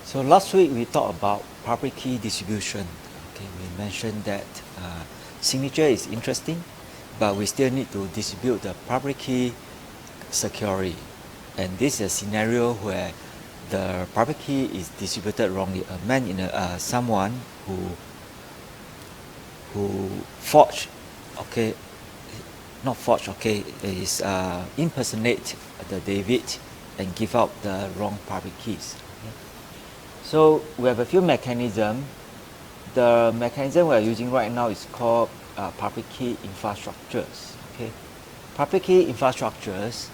So last week we talked about public key distribution. Okay, we mentioned that signature is interesting, but we still need to distribute the public key securely. And this is a scenario where the public key is distributed wrongly. Someone who forged, okay, not forged, okay, is impersonate the David and give out the wrong public keys. Okay? So we have a few mechanisms. The mechanism we are using right now is called public key infrastructures. Okay, public key infrastructures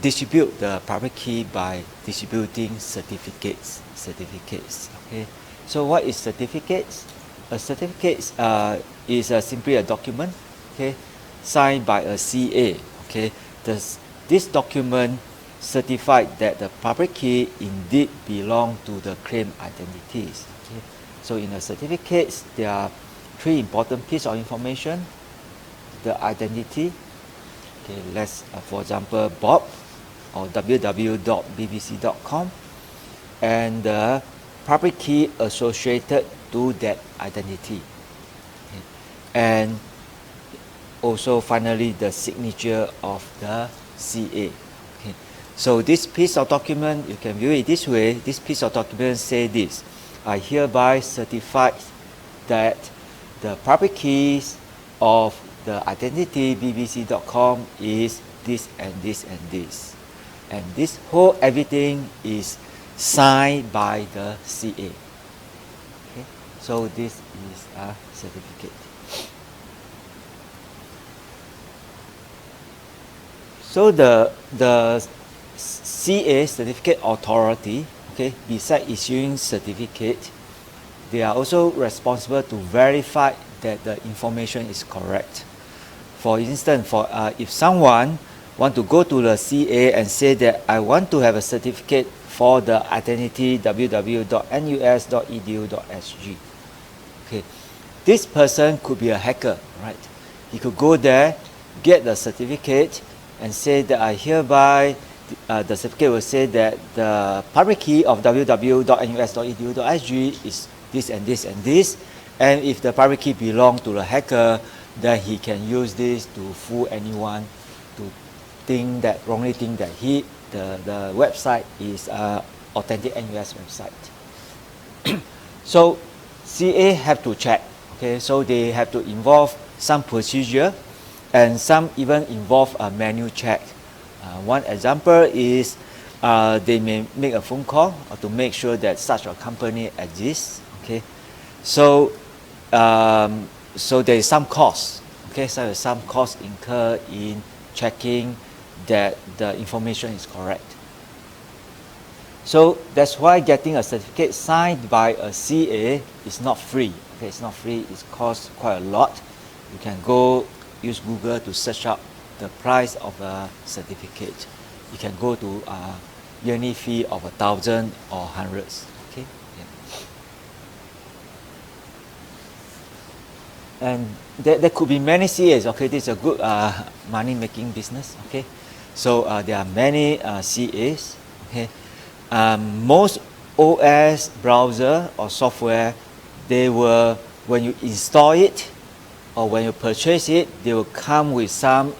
distribute the public key by distributing certificates. Okay, so what is certificates? A certificate is simply a document, okay, signed by a CA. Okay, this document certified that the public key indeed belong to the claimed identities. Okay? So in a certificate, there are three important pieces of information: the identity. Okay, let's for example Bob or www.bbc.com, and the public key associated to that identity. Okay? And also finally the signature of the CA. Okay. So this piece of document, you can view it this way. This piece of document says this: I hereby certify that the public keys of the identity bbc.com is this and this and this. And this whole everything is signed by the CA. Okay. So this is a certificate. So the CA, certificate authority, okay, besides issuing certificate, they are also responsible to verify that the information is correct. For instance, if someone want to go to the CA and say that I want to have a certificate for the identity www.nus.edu.sg, okay, this person could be a hacker, right? He could go there, get the certificate, and say that I hereby, the certificate will say that the public key of www.nus.edu.sg is this and this and this, and if the public key belongs to the hacker, then he can use this to fool anyone to wrongly think that the website is authentic NUS website. So CA have to check, okay, so they have to involve some procedure, and some even involve a manual check. One example is they may make a phone call to make sure that such a company exists. Okay, so there is some cost. Okay, so there's some cost incurred in checking that the information is correct. So that's why getting a certificate signed by a CA is not free. Okay, it's not free. It costs quite a lot. You can go use Google to search up the price of a certificate. You can go to a yearly fee of 1,000 or hundreds. Okay, yeah. And there could be many CAs. Okay, this is a good money-making business. Okay, so there are many CAs. Okay, most OS browser or software, they will, when you install it or when you purchase it, they will come with some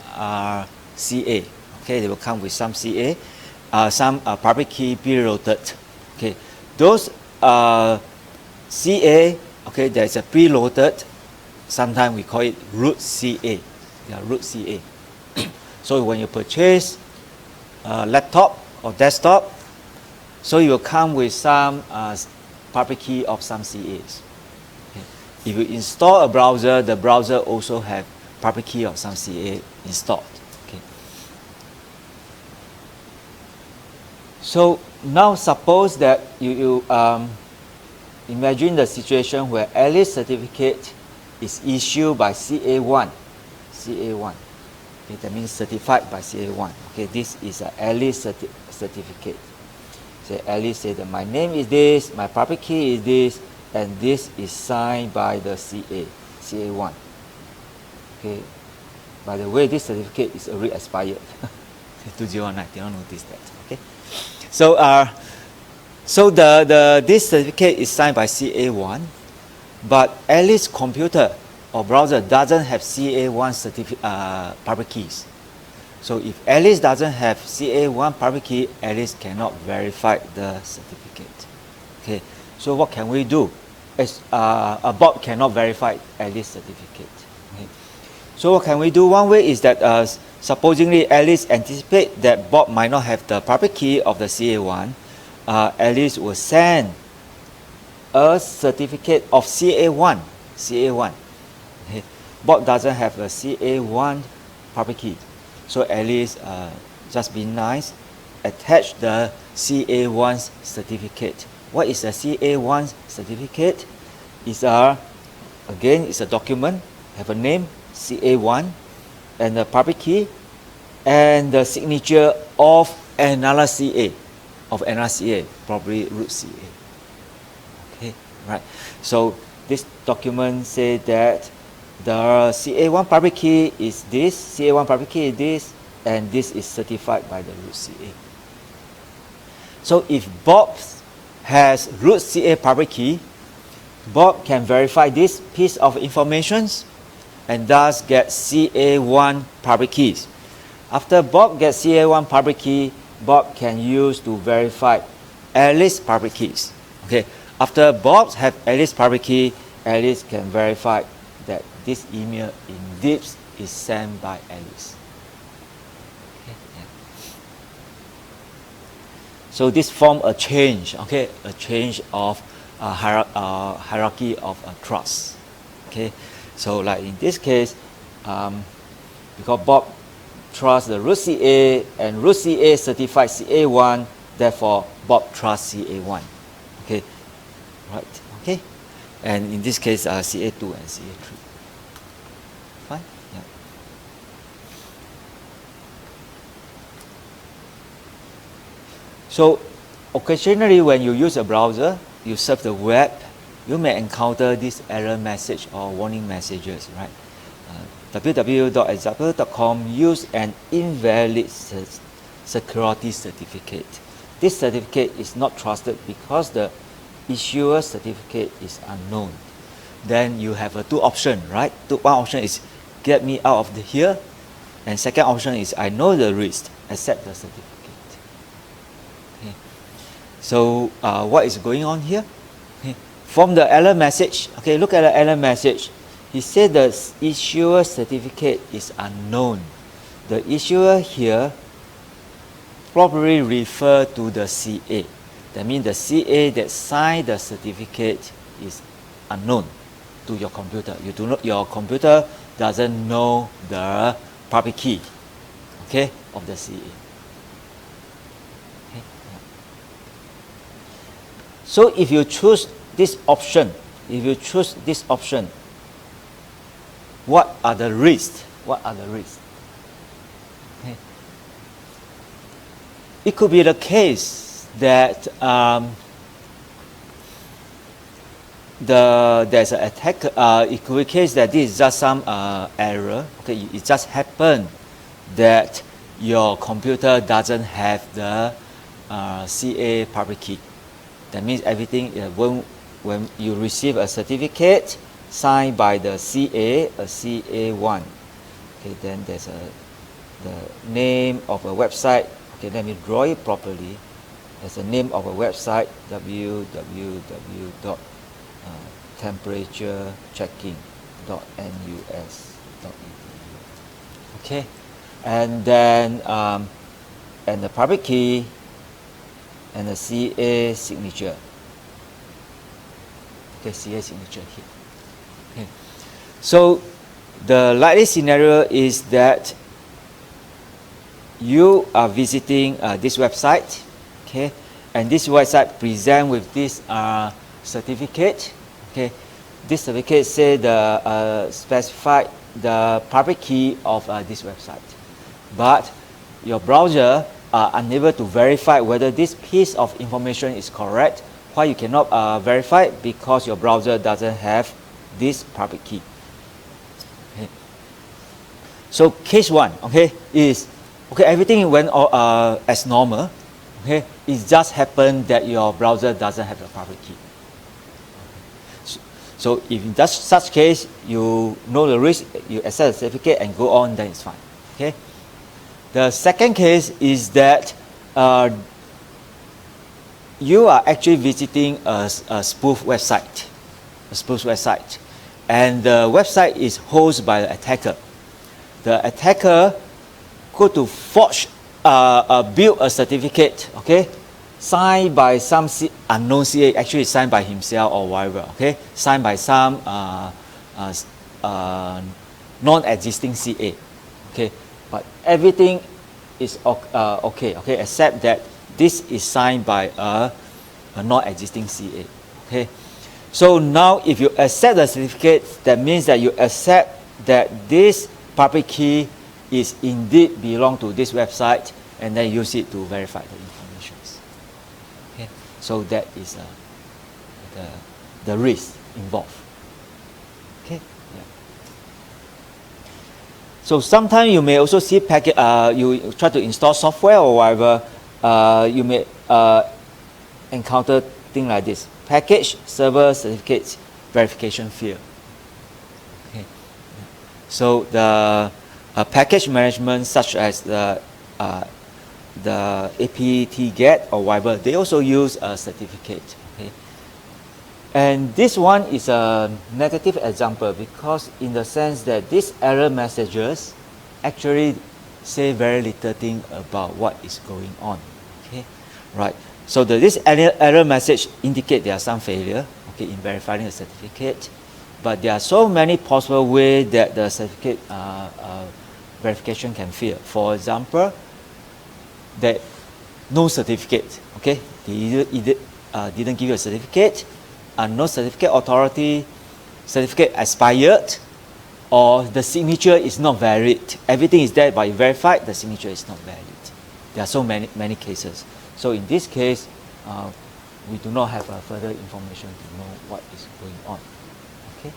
CA. Okay, they will come with some CA, some public key preloaded. Okay, those CA, okay, there's a preloaded. Sometimes we call it root CA. They are root CA. So when you purchase a laptop or desktop, so you will come with some public key of some CAs. If you install a browser, the browser also have public key of some CA installed. Okay. So now suppose that you imagine the situation where Alice certificate is issued by CA1. CA1. Okay, that means certified by CA1. Okay, this is an Alice certificate. So Alice said that my name is this, my public key is this, and this is signed by the CA1. Okay. By the way, this certificate is already expired. 2019, did not notice that. Okay. So So this certificate is signed by CA1, but Alice's computer or browser doesn't have CA1 private keys. So if Alice doesn't have CA1 private key, Alice cannot verify the certificate. Okay, so what can we do? Bob cannot verify Alice's certificate. Okay. So what can we do? One way is that supposedly Alice anticipate that Bob might not have the private key of the CA1. Alice will send a certificate of CA1. Okay. Bob doesn't have a CA1 private key. So Alice, just be nice, attach the CA1 certificate. What is a CA1 certificate? It's it's a document, have a name, CA1, and the private key, and the signature of another CA, probably root CA. Okay, right. So this document says that the CA1 private key is this, CA1 private key is this, and this is certified by the root CA. So if Bob has root CA private key, Bob can verify this piece of information and thus get CA1 private keys. After Bob gets CA1 private key, Bob can use to verify Alice's private keys. Okay. After Bob has Alice's private key, Alice can verify that this email indeed is sent by Alice. Okay, yeah. So this forms a change, okay, a change of hierarchy of trust. Okay, so like in this case, because Bob trusts the root CA and root CA certified CA1, therefore Bob trusts CA1. Okay, right? Okay, and in this case, CA2 and CA3. Fine. Yeah. So occasionally when you use a browser, you surf the web, you may encounter this error message or warning messages, right? www.example.com use an invalid security certificate. This certificate is not trusted because the issuer certificate is unknown. Then you have two options, right? One option is get me out of here, and second option is I know the risk, accept the certificate. Okay. So what is going on here? Okay. From the error message, okay, look at the error message. He said the issuer certificate is unknown. The issuer here probably refer to the CA. That means the CA that signed the certificate is unknown to your computer. Your computer doesn't know the private key, okay, of the CA. Okay. So if you choose this option, what are the risks? Okay. It could be the case that there's an attack. It could be the case that this is just some error. Okay, it just happened that your computer doesn't have the CA private key. That means everything when you receive a certificate signed by the CA, a CA1. Okay, then there's the name of a website. Okay, let me draw it properly. There's a name of a website, www.temperatureChecking.nus.edu. Okay, and then and the private key and the CA signature. Okay, CA signature here. Okay. So the likely scenario is that you are visiting this website, okay, and this website present with this certificate. Okay, this certificate say the specify the private key of this website, but your browser are unable to verify whether this piece of information is correct. Why you cannot verify? Because your browser doesn't have this private key. Okay. So case one, okay, is okay. Everything went as normal. Okay, it just happened that your browser doesn't have the public key. So if in such case you know the risk, you accept the certificate and go on, then it's fine. Okay. The second case is that you are actually visiting a spoof website, and the website is hosted by the attacker. The attacker go to forge, build a certificate, okay, signed by some unknown CA, actually signed by himself or whatever, okay, signed by some non-existing CA, okay, but everything is okay, except that this is signed by a non-existing CA, okay. So now if you accept the certificate, that means that you accept that this public key is indeed belong to this website, and then use it to verify the information. Okay, so that is the risk involved. Okay, yeah. So sometimes you may also see packet. You try to install software or whatever. You may encounter things like this: package, server, certificates, verification fail. Okay, yeah. So the package management, such as the apt-get or whatever, they also use a certificate. Okay? And this one is a negative example, because in the sense that these error messages actually say very little thing about what is going on. Okay, right. So this error message indicate there are some failure, okay, in verifying the certificate, but there are so many possible ways that the certificate verification can fail. For example, that no certificate, okay, they either didn't give you a certificate, no certificate authority, certificate expired, or the signature is not valid. Everything is there, but you verified the signature is not valid. There are so many cases. So in this case, we do not have further information to know what is going on. Okay.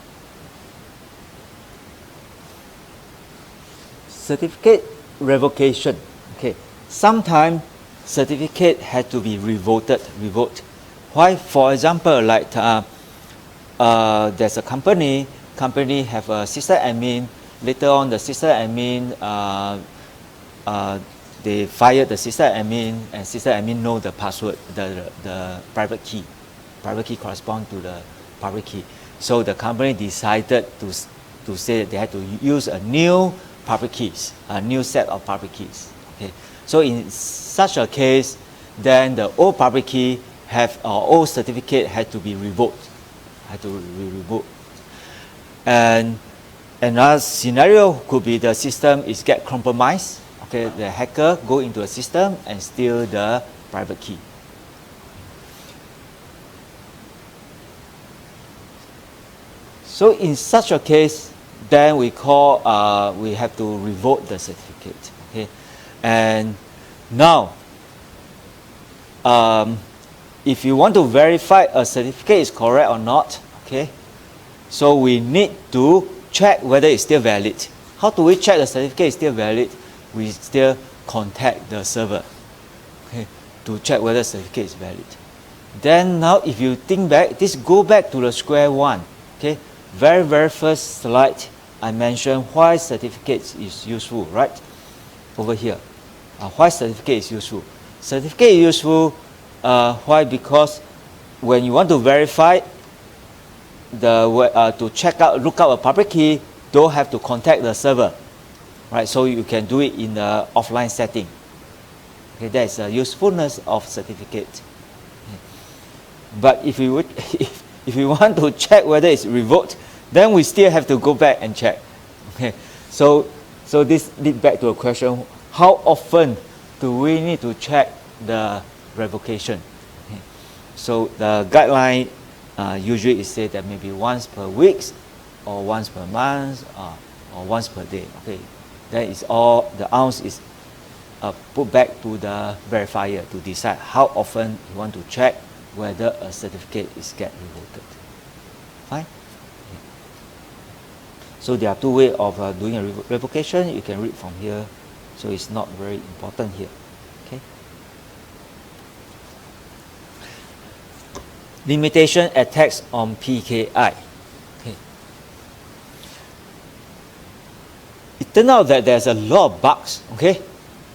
Certificate revocation. Okay. Sometimes certificate had to be revoked. Why? For example, like there's a company have a sister admin. Later on, the sister admin they fired the sister admin, and sister admin know the password, the private key. Private key correspond to the public key. So the company decided to say that they had to use a new public keys, a new set of public keys. Okay. So in such a case, then the old public key old certificate had to be revoked. And another scenario could be the system is get compromised. Okay, the hacker go into a system and steal the private key. So in such a case, then we have to revoke the certificate. Okay, and now if you want to verify a certificate is correct or not, okay, so we need to check whether it's still valid. How do we check the certificate is still valid? We still contact the server, okay, to check whether the certificate is valid. Then now if you think back, go back to the square one. Okay, very first slide I mentioned why certificates is useful, right? Over here, why certificate is useful. Certificate is useful. Why? Because when you want to verify to look up a public key, don't have to contact the server, right? So you can do it in the offline setting. Okay, that is the usefulness of certificate. But if you want to check whether it's revoked, then we still have to go back and check. Okay, so this leads back to a question: how often do we need to check the revocation? Okay. So the guideline usually is said that maybe once per week, or once per month, or once per day. Okay, that is all. The ounce is put back to the verifier to decide how often you want to check whether a certificate is get revoked. Fine. Okay. So there are two ways of doing a revocation. You can read from here, so it's not very important here. Okay. limitation attacks on PKI. Okay. It turned out that there's a lot of bugs, okay,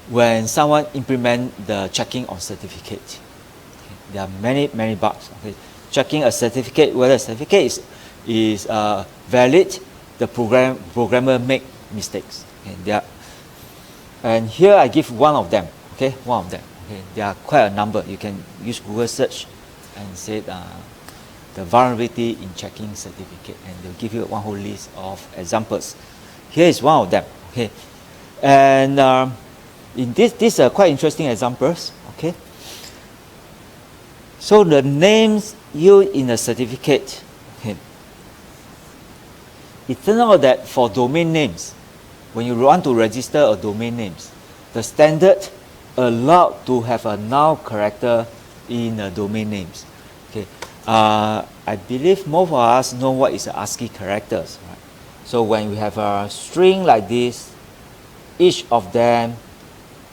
when someone implement the checking of certificate. Okay. There are many bugs. Okay. Checking a certificate, whether a certificate is valid, the programmer make mistakes. Okay. And here I give one of them. Okay, one of them. Okay. There are quite a number. You can use Google search and say the vulnerability in checking certificate, and they'll give you one whole list of examples. Here is one of them. Okay, and in these are quite interesting examples. Okay, so the names used in the certificate. Okay, it turns out that for domain names, when you want to register a domain names, the standard allowed to have a null character in the domain names. Okay, I believe most of us know what is ASCII characters. Right? So when we have a string like this, each of them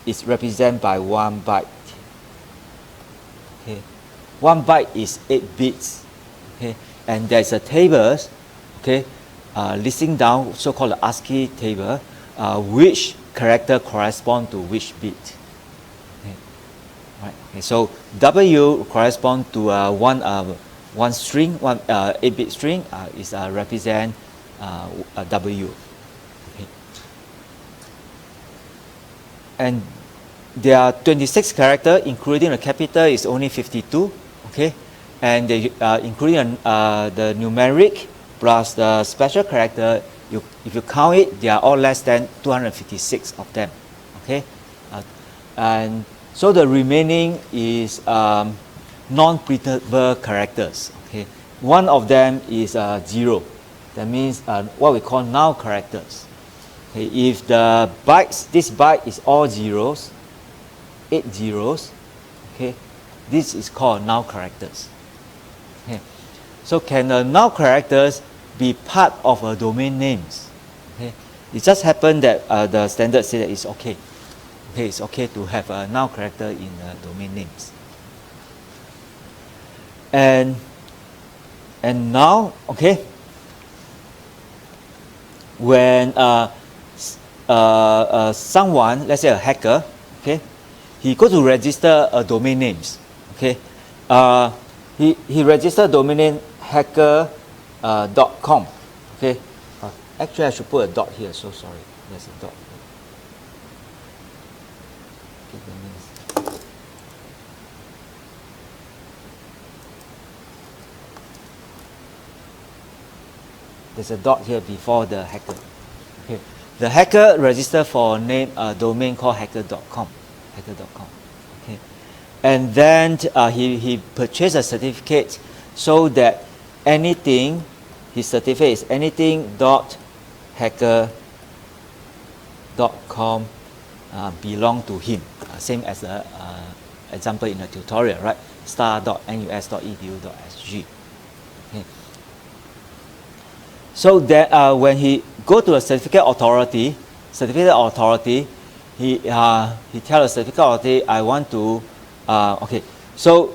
is represented by 1 byte. Okay, 1 byte is 8 bits. Okay, and there's a table. Okay, listing down so-called ASCII table, which character correspond to which bit. Right. Okay, so W corresponds to one string, 8-bit string is represent a W. Okay. And there are 26 characters, including the capital is only 52. Okay, and they, including the numeric plus the special character. If you count it, they are all less than 256 of them. Okay, and so the remaining is non-printable characters. Okay, one of them is 0. That means what we call null characters. Okay, if the bytes, this byte is all zeros, 8 zeros. Okay, this is called null characters. Okay, so can the null characters be part of a domain names? Okay, it just happened that the standard says that it's okay. Okay, it's okay to have a null character in domain names. And now, okay, when someone, let's say a hacker, okay, he goes to register a domain names. Okay, he registered domain name hacker.com. Okay, actually I should put a dot here. So sorry, there's a dot. There's a dot here before the hacker. Okay. The hacker registered for a name domain called hacker.com. Hacker.com. Okay. And then he purchased a certificate so that anything, his certificate is anything dot hacker.com belong to him. Same as the example in the tutorial, right? star.nus.edu.sg. Okay. So that when he go to a certificate authority, he tell the certificate authority, I want to okay. So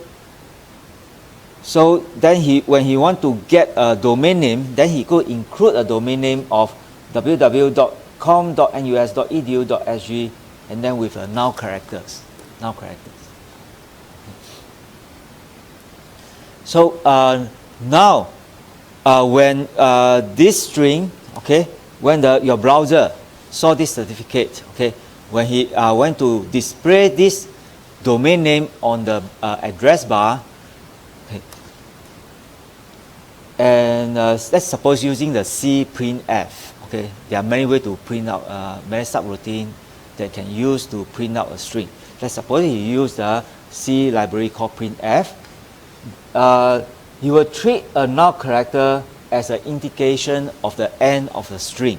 then when he want to get a domain name, then he could include a domain name of www.com.nus.edu.sg and then with null characters. So now when this string, okay, when your browser saw this certificate, okay, when he went to display this domain name on the address bar, okay, and let's suppose using the C printf, okay, there are many ways to print out, many subroutine that can use to print out a string. Let's suppose you use the C library called printf. You will treat a null character as an indication of the end of the string.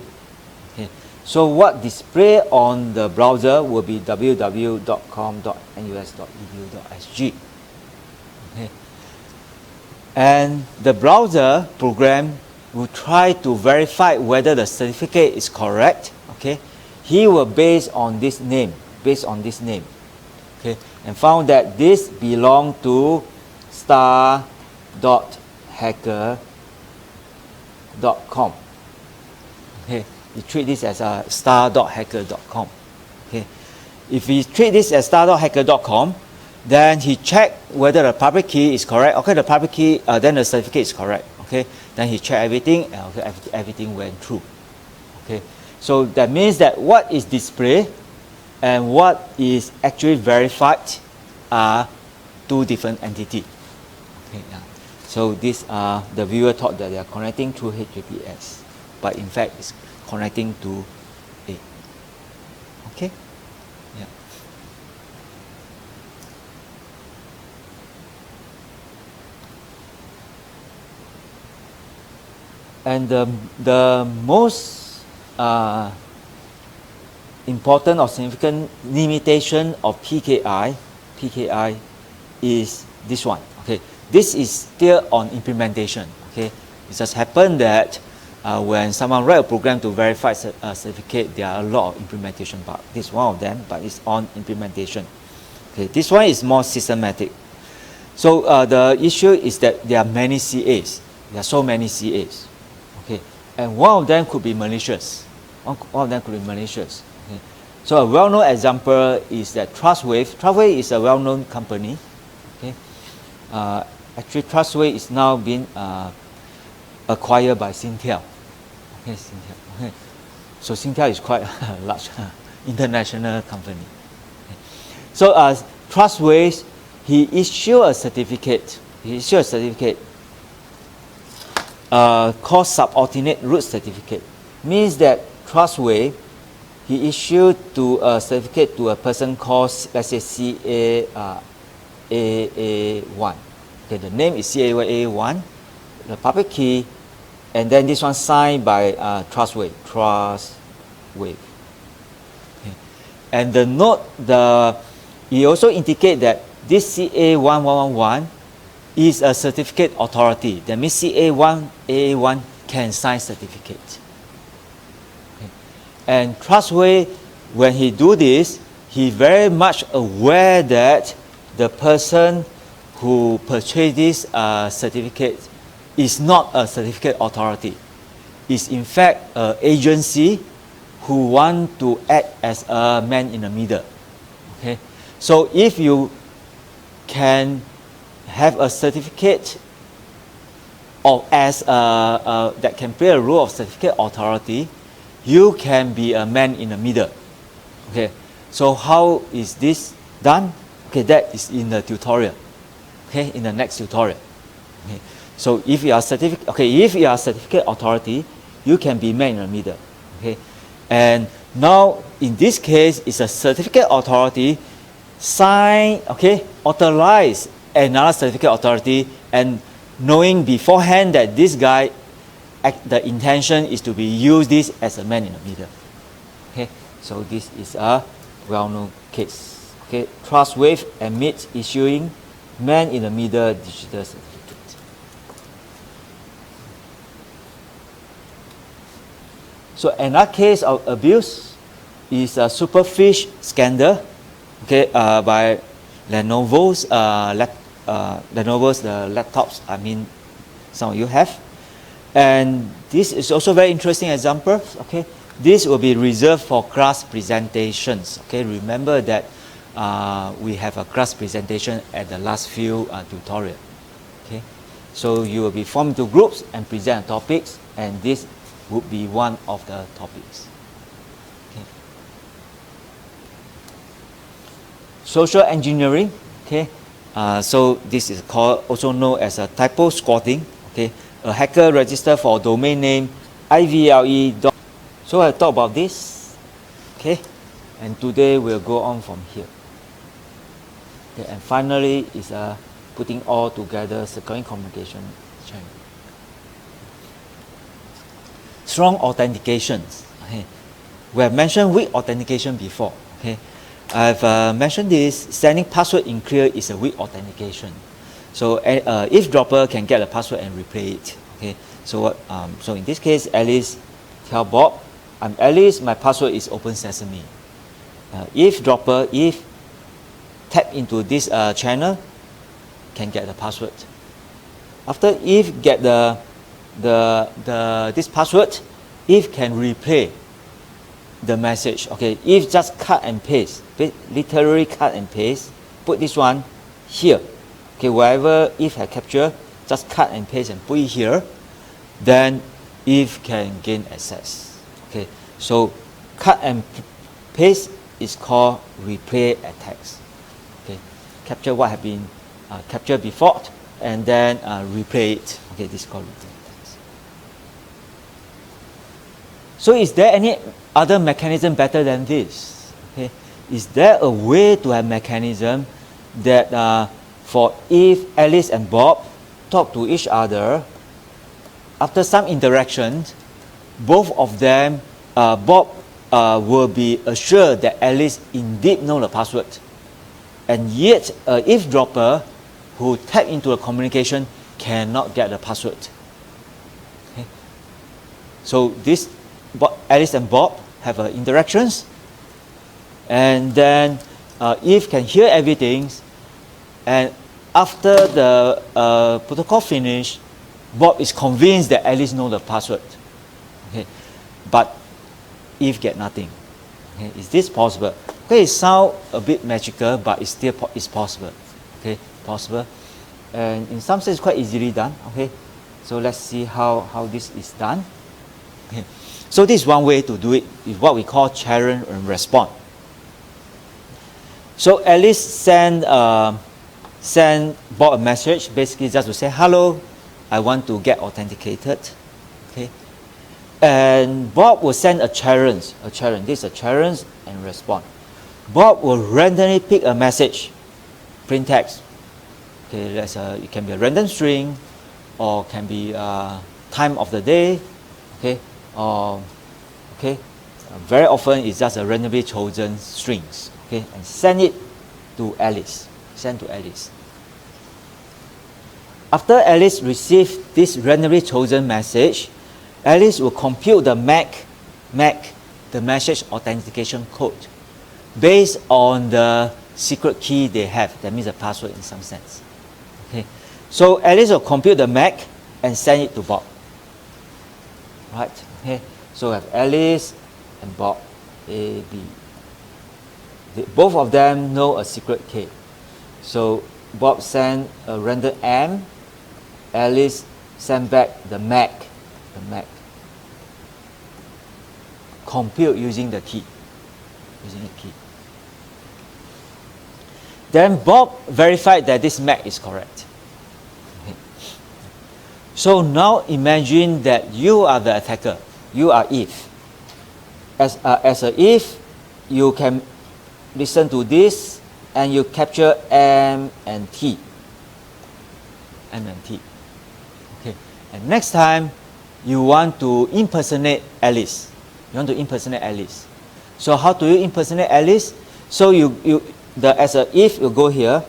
Okay. So what display on the browser will be www.com.nus.edu.sg. Okay. And the browser program will try to verify whether the certificate is correct. Okay. He will based on this name, okay, and found that this belong to star star.hacker.com. Okay, you treat this as a star.hacker.com. Okay, if we treat this as star.hacker.com, then he check whether the public key is correct. Okay, the public key, then the certificate is correct. Okay, then he check everything, and okay, everything went through. Okay, so that means that what is displayed and what is actually verified are two different entities. Okay, yeah. So this the viewer thought that they are connecting through HTTPS, but in fact it's connecting to A. Okay, yeah. And the most important or significant limitation of PKI is this one. Okay, this is still on implementation. Okay, it just happened that when someone write a program to verify a certificate, there are a lot of implementation bugs. This is one of them, but it's on implementation. Okay, this one is more systematic. So the issue is that there are many CAs. There are so many CAs. Okay, and one of them could be malicious. One of them could be malicious. Okay. So a well-known example is that Trustwave. Trustwave is a well-known company. Okay. Actually, Trustwave is now being acquired by Singtel. Okay, Singtel. Okay. So Singtel is quite a large international company. Okay. So Trustwave, he issued a certificate. Called subordinate root certificate. Means that Trustwave, he issued to a certificate to a person called, let's say, CAAA1. Okay, the name is CAAA1, the public key, and then this one signed by Trustwave. Okay. And the note, he also indicate that this CA1111 is a certificate authority. That means CA1AA1 can sign certificate. Okay. And Trustwave, when he do this, he very much aware that the person who purchased this certificate is not a certificate authority. It's in fact an agency who want to act as a man in the middle. Okay. So if you can have a certificate or as that can play a role of certificate authority, you can be a man in the middle. Okay, so how is this done? Okay, that is in the tutorial. Okay, in the next tutorial. Okay, so if you are certificate authority, you can be man in the middle. Okay, and now in this case, it's a certificate authority sign. Okay, authorize another certificate authority, and knowing beforehand that this guy, the intention is to be use this as a man in the middle. Okay, so this is a well-known case. Okay, Trustwave admits issuing man in the middle digital certificate. So another case of abuse is a Superfish scandal. Okay, by Lenovo's laptops, I mean, some of you have. And this is also very interesting example. Okay, this will be reserved for class presentations. Okay, remember that we have a class presentation at the last few tutorial. Okay, so you will be formed into groups and present topics, and this would be one of the topics. Okay. Social engineering. Okay. So this is called, also known as a typo squatting. Okay, a hacker register for domain name IVLE. So I talk about this. Okay, and today we'll go on from here. Okay, and finally is putting all together, securing communication channel. Strong authentications. Okay, we have mentioned weak authentication before. Okay. I've mentioned this, sending password in clear is a weak authentication. So eavesdropper can get a password and replay it. Okay. So what? So in this case, Alice tell Bob, "I'm Alice. My password is Open Sesame." Eavesdropper, if tap into this channel, can get the password. After if get this password, if can replay the message. Okay, if just cut and paste, literally cut and paste, put this one here. Okay, wherever if had capture, just cut and paste and put it here, then if can gain access. Okay, so cut and paste is called replay attacks. Okay, capture what have been captured before and then replay it. Okay, this is called replay attacks. So is there any other mechanism better than this? Okay, is there a way to have mechanism that for if Alice and Bob talk to each other, after some interaction, both of them, Bob will be assured that Alice indeed knows the password, and yet eavesdropper who tap into the communication cannot get the password. Okay. So this Alice and Bob have interactions, and then Eve can hear everything, and after the protocol finish, Bob is convinced that Alice knows the password. Okay, but Eve get nothing. Okay, is this possible? Okay, it sounds a bit magical, but it's still it's possible. Okay, possible, and in some sense quite easily done. Okay, so let's see how this is done. Okay. So this is one way to do it, is what we call challenge and response. So Alice send Bob a message, basically just to say, hello, I want to get authenticated. Okay. And Bob will send a challenge. This is a challenge and response. Bob will randomly pick a message, plain text. Okay, it can be a random string, or can be time of the day. Okay. Very often it's just a randomly chosen strings. Okay, and send it to Alice. Send to Alice. After Alice receives this randomly chosen message, Alice will compute the MAC, the message authentication code, based on the secret key they have. That means the password in some sense. Okay, so Alice will compute the MAC and send it to Bob. Right. Okay, so we have Alice and Bob, A, B. Both of them know a secret key. So Bob sent a random M, Alice sent back the MAC. Compute using the key. Then Bob verified that this MAC is correct. Okay. So now imagine that you are the attacker. You are Eve. As a Eve, you can listen to this and you capture M and T. Okay. And next time you want to impersonate Alice. So how do you impersonate Alice? So as a Eve, you go here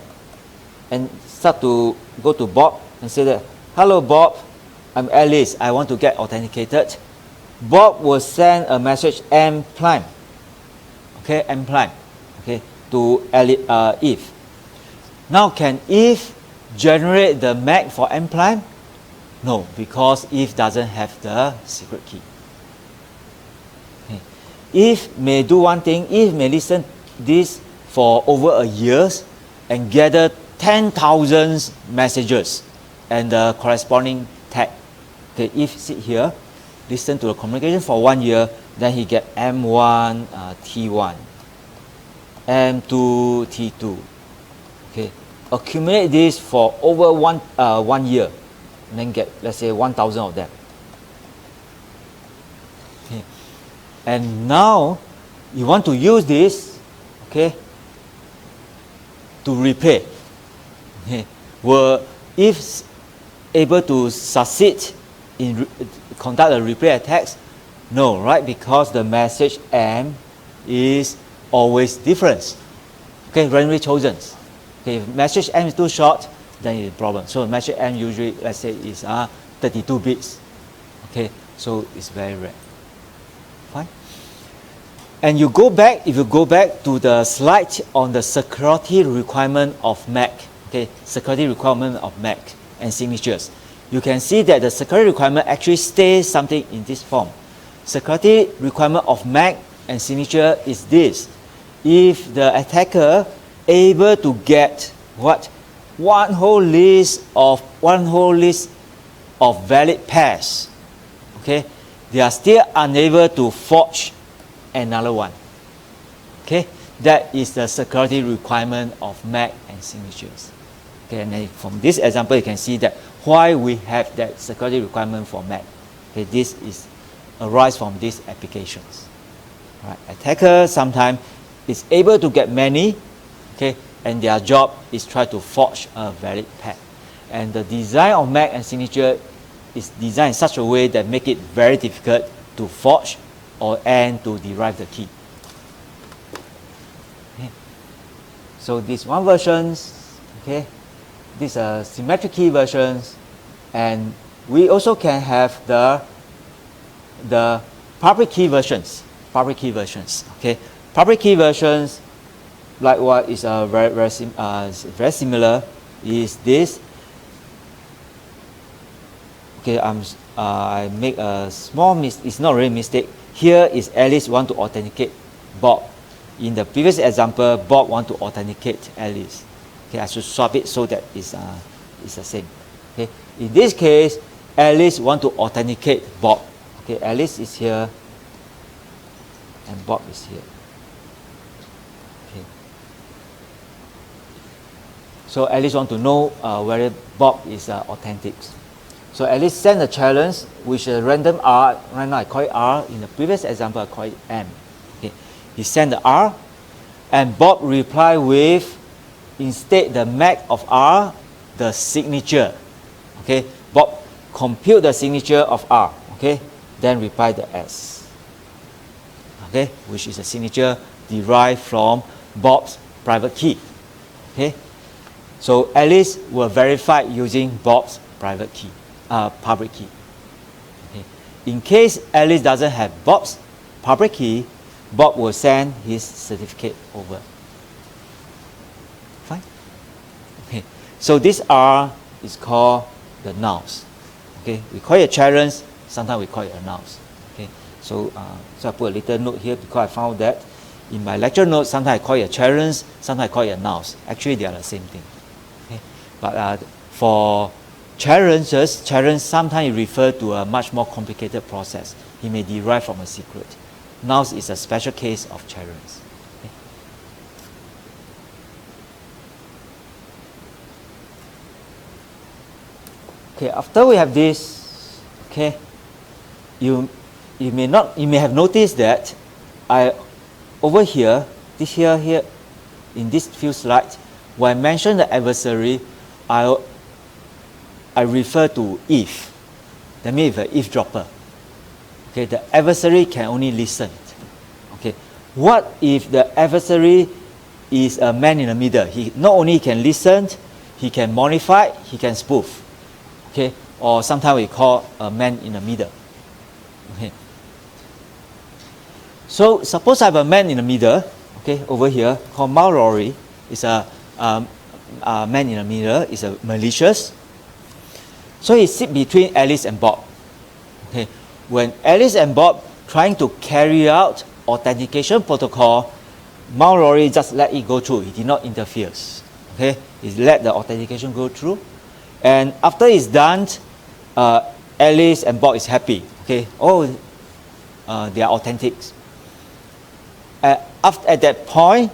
and start to go to Bob and say that, hello Bob, I'm Alice, I want to get authenticated. Bob will send a message M prime. Okay, M prime. Okay, to Eve. Now can Eve generate the MAC for M prime? No, because Eve doesn't have the secret key. Okay. Eve may do one thing. Eve may listen this for over a year and gather 10,000 messages and the corresponding tag. Okay, Eve sit here, listen to the communication for 1 year, then he get M1, T1, M2, T2. Okay, accumulate this for over 1 year, and then get, let's say, 1,000 of them. Okay, and now you want to use this, okay, to replay. Okay, were if able to succeed in conduct a replay attacks? No, right? Because the message M is always different. Okay, randomly chosen. Okay, if message M is too short, then it's a problem. So message M usually, let's say, is 32 bits. Okay, so it's very rare. Fine. And you go back, if you go back to the slide on the security requirement of MAC. Okay, security requirement of MAC. and signatures. You can see that the security requirement actually stays something in this form. Security requirement of MAC and signature is this. If the attacker able to get what? One whole list of valid pairs, okay, they are still unable to forge another one. Okay, that is the security requirement of MAC and signatures. Okay, and then from this example, you can see that why we have that security requirement for MAC. Okay, this is arise from these applications. Right, attacker sometimes is able to get many, okay, and their job is try to forge a valid pair. And the design of MAC and signature is designed in such a way that make it very difficult to forge and to derive the key. Okay. So these one versions, okay, these are symmetric key versions, and we also can have the public key versions. Public key versions, okay. Public key versions, like what is very similar, is this. Okay, I make a small mistake. It's not really a mistake. Here is Alice want to authenticate Bob. In the previous example, Bob want to authenticate Alice. Okay, I should swap it so that it's the same. Okay, in this case, Alice want to authenticate Bob. Okay, Alice is here, and Bob is here. Okay. So Alice want to know whether Bob is authentic. So Alice send a challenge which a random R. Right now I call it R. In the previous example, I call it M. Okay. He sent the R, and Bob reply with, instead the MAC of R, the signature. Okay. Bob compute the signature of R. Okay. Then reply the S. Okay, which is a signature derived from Bob's private key. Okay, so Alice will verify using Bob's private key, public key. Okay. In case Alice doesn't have Bob's public key, Bob will send his certificate over. Fine. Okay, so this R is called the nulls. Okay, we call it a challenge. Sometimes we call it a nulls. Okay. So I put a little note here because I found that in my lecture notes, sometimes I call it a challenge, sometimes I call it a nulls. Actually, they are the same thing. Okay? But for challenges sometimes refer to a much more complicated process. It may derive from a secret. Nulls is a special case of challenge. Okay, after we have this, okay, you may have noticed that over here in this few slides, when I mention the adversary, I refer to if. That means the eavesdropper. Okay, the adversary can only listen. Okay, what if the adversary is a man in the middle? He not only can listen, he can modify, he can spoof. Okay, or sometimes we call a man in the middle. Okay. So suppose I have a man in the middle, okay, over here called Mallory. Is a man in the middle. Is a malicious. So he sits between Alice and Bob. Okay, when Alice and Bob trying to carry out authentication protocol, Mallory just let it go through. He did not interfere. Okay, he let the authentication go through, and after it's done, Alice and Bob is happy. Okay, they are authentic. At that point,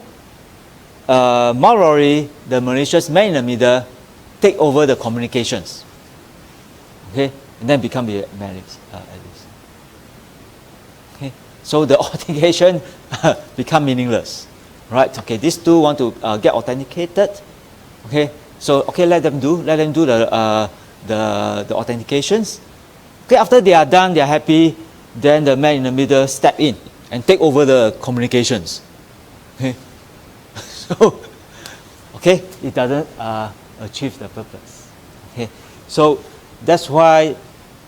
Mallory, the malicious man in the middle, take over the communications. Okay, and then become the Alice. Okay, so the authentication become meaningless, right? Okay, these two want to get authenticated. Okay, so okay, let them do the authentications. Okay, after they are done, they are happy. Then the man in the middle step in and take over the communications. Okay, so okay, it doesn't achieve the purpose. Okay, so that's why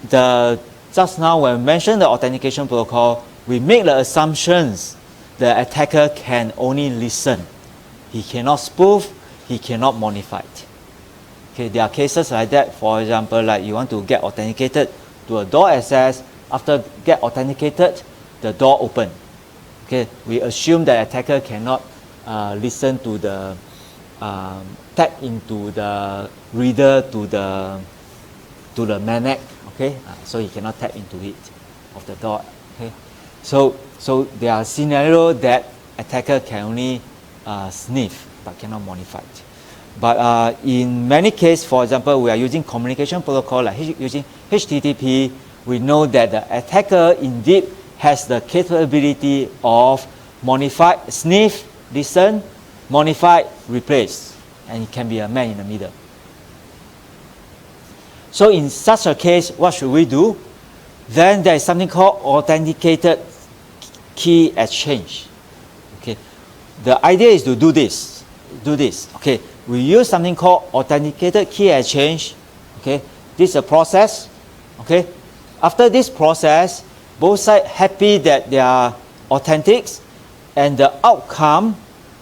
just now when we mentioned the authentication protocol, we make the assumptions the attacker can only listen. He cannot spoof. He cannot modify it. Okay, there are cases like that. For example, like you want to get authenticated to a door access. After get authenticated, the door open. Okay, we assume that attacker cannot listen to the tap into the reader to the magnet. Okay, so he cannot tap into it of the door. Okay, so there are scenarios that attacker can only sniff but cannot modify it. But in many cases, for example, we are using communication protocol like using HTTP. We know that the attacker indeed has the capability of modify, sniff, listen, modify, replace, and it can be a man in the middle. So in such a case, what should we do? Then there is something called authenticated key exchange. Okay, the idea is to do this. Okay, we use something called authenticated key exchange. Okay, this is a process. Okay, after this process, both sides happy that they are authentic, and the outcome,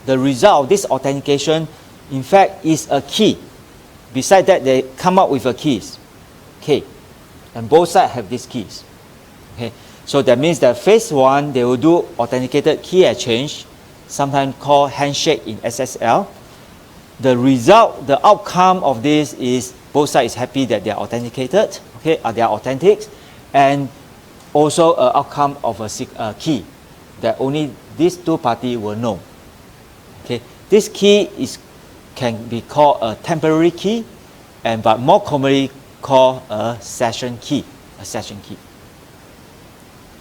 the result of this authentication, in fact, is a key. Besides that, they come up with a keys. Okay, and both sides have these keys. Okay, so that means that phase one, they will do authenticated key exchange, sometimes called handshake in SSL. The result, the outcome of this is both sides happy that they are authenticated. Okay, they are authentic, and also an outcome of a key that only these two parties will know. Okay, this key can be called a temporary key, but more commonly called a session key.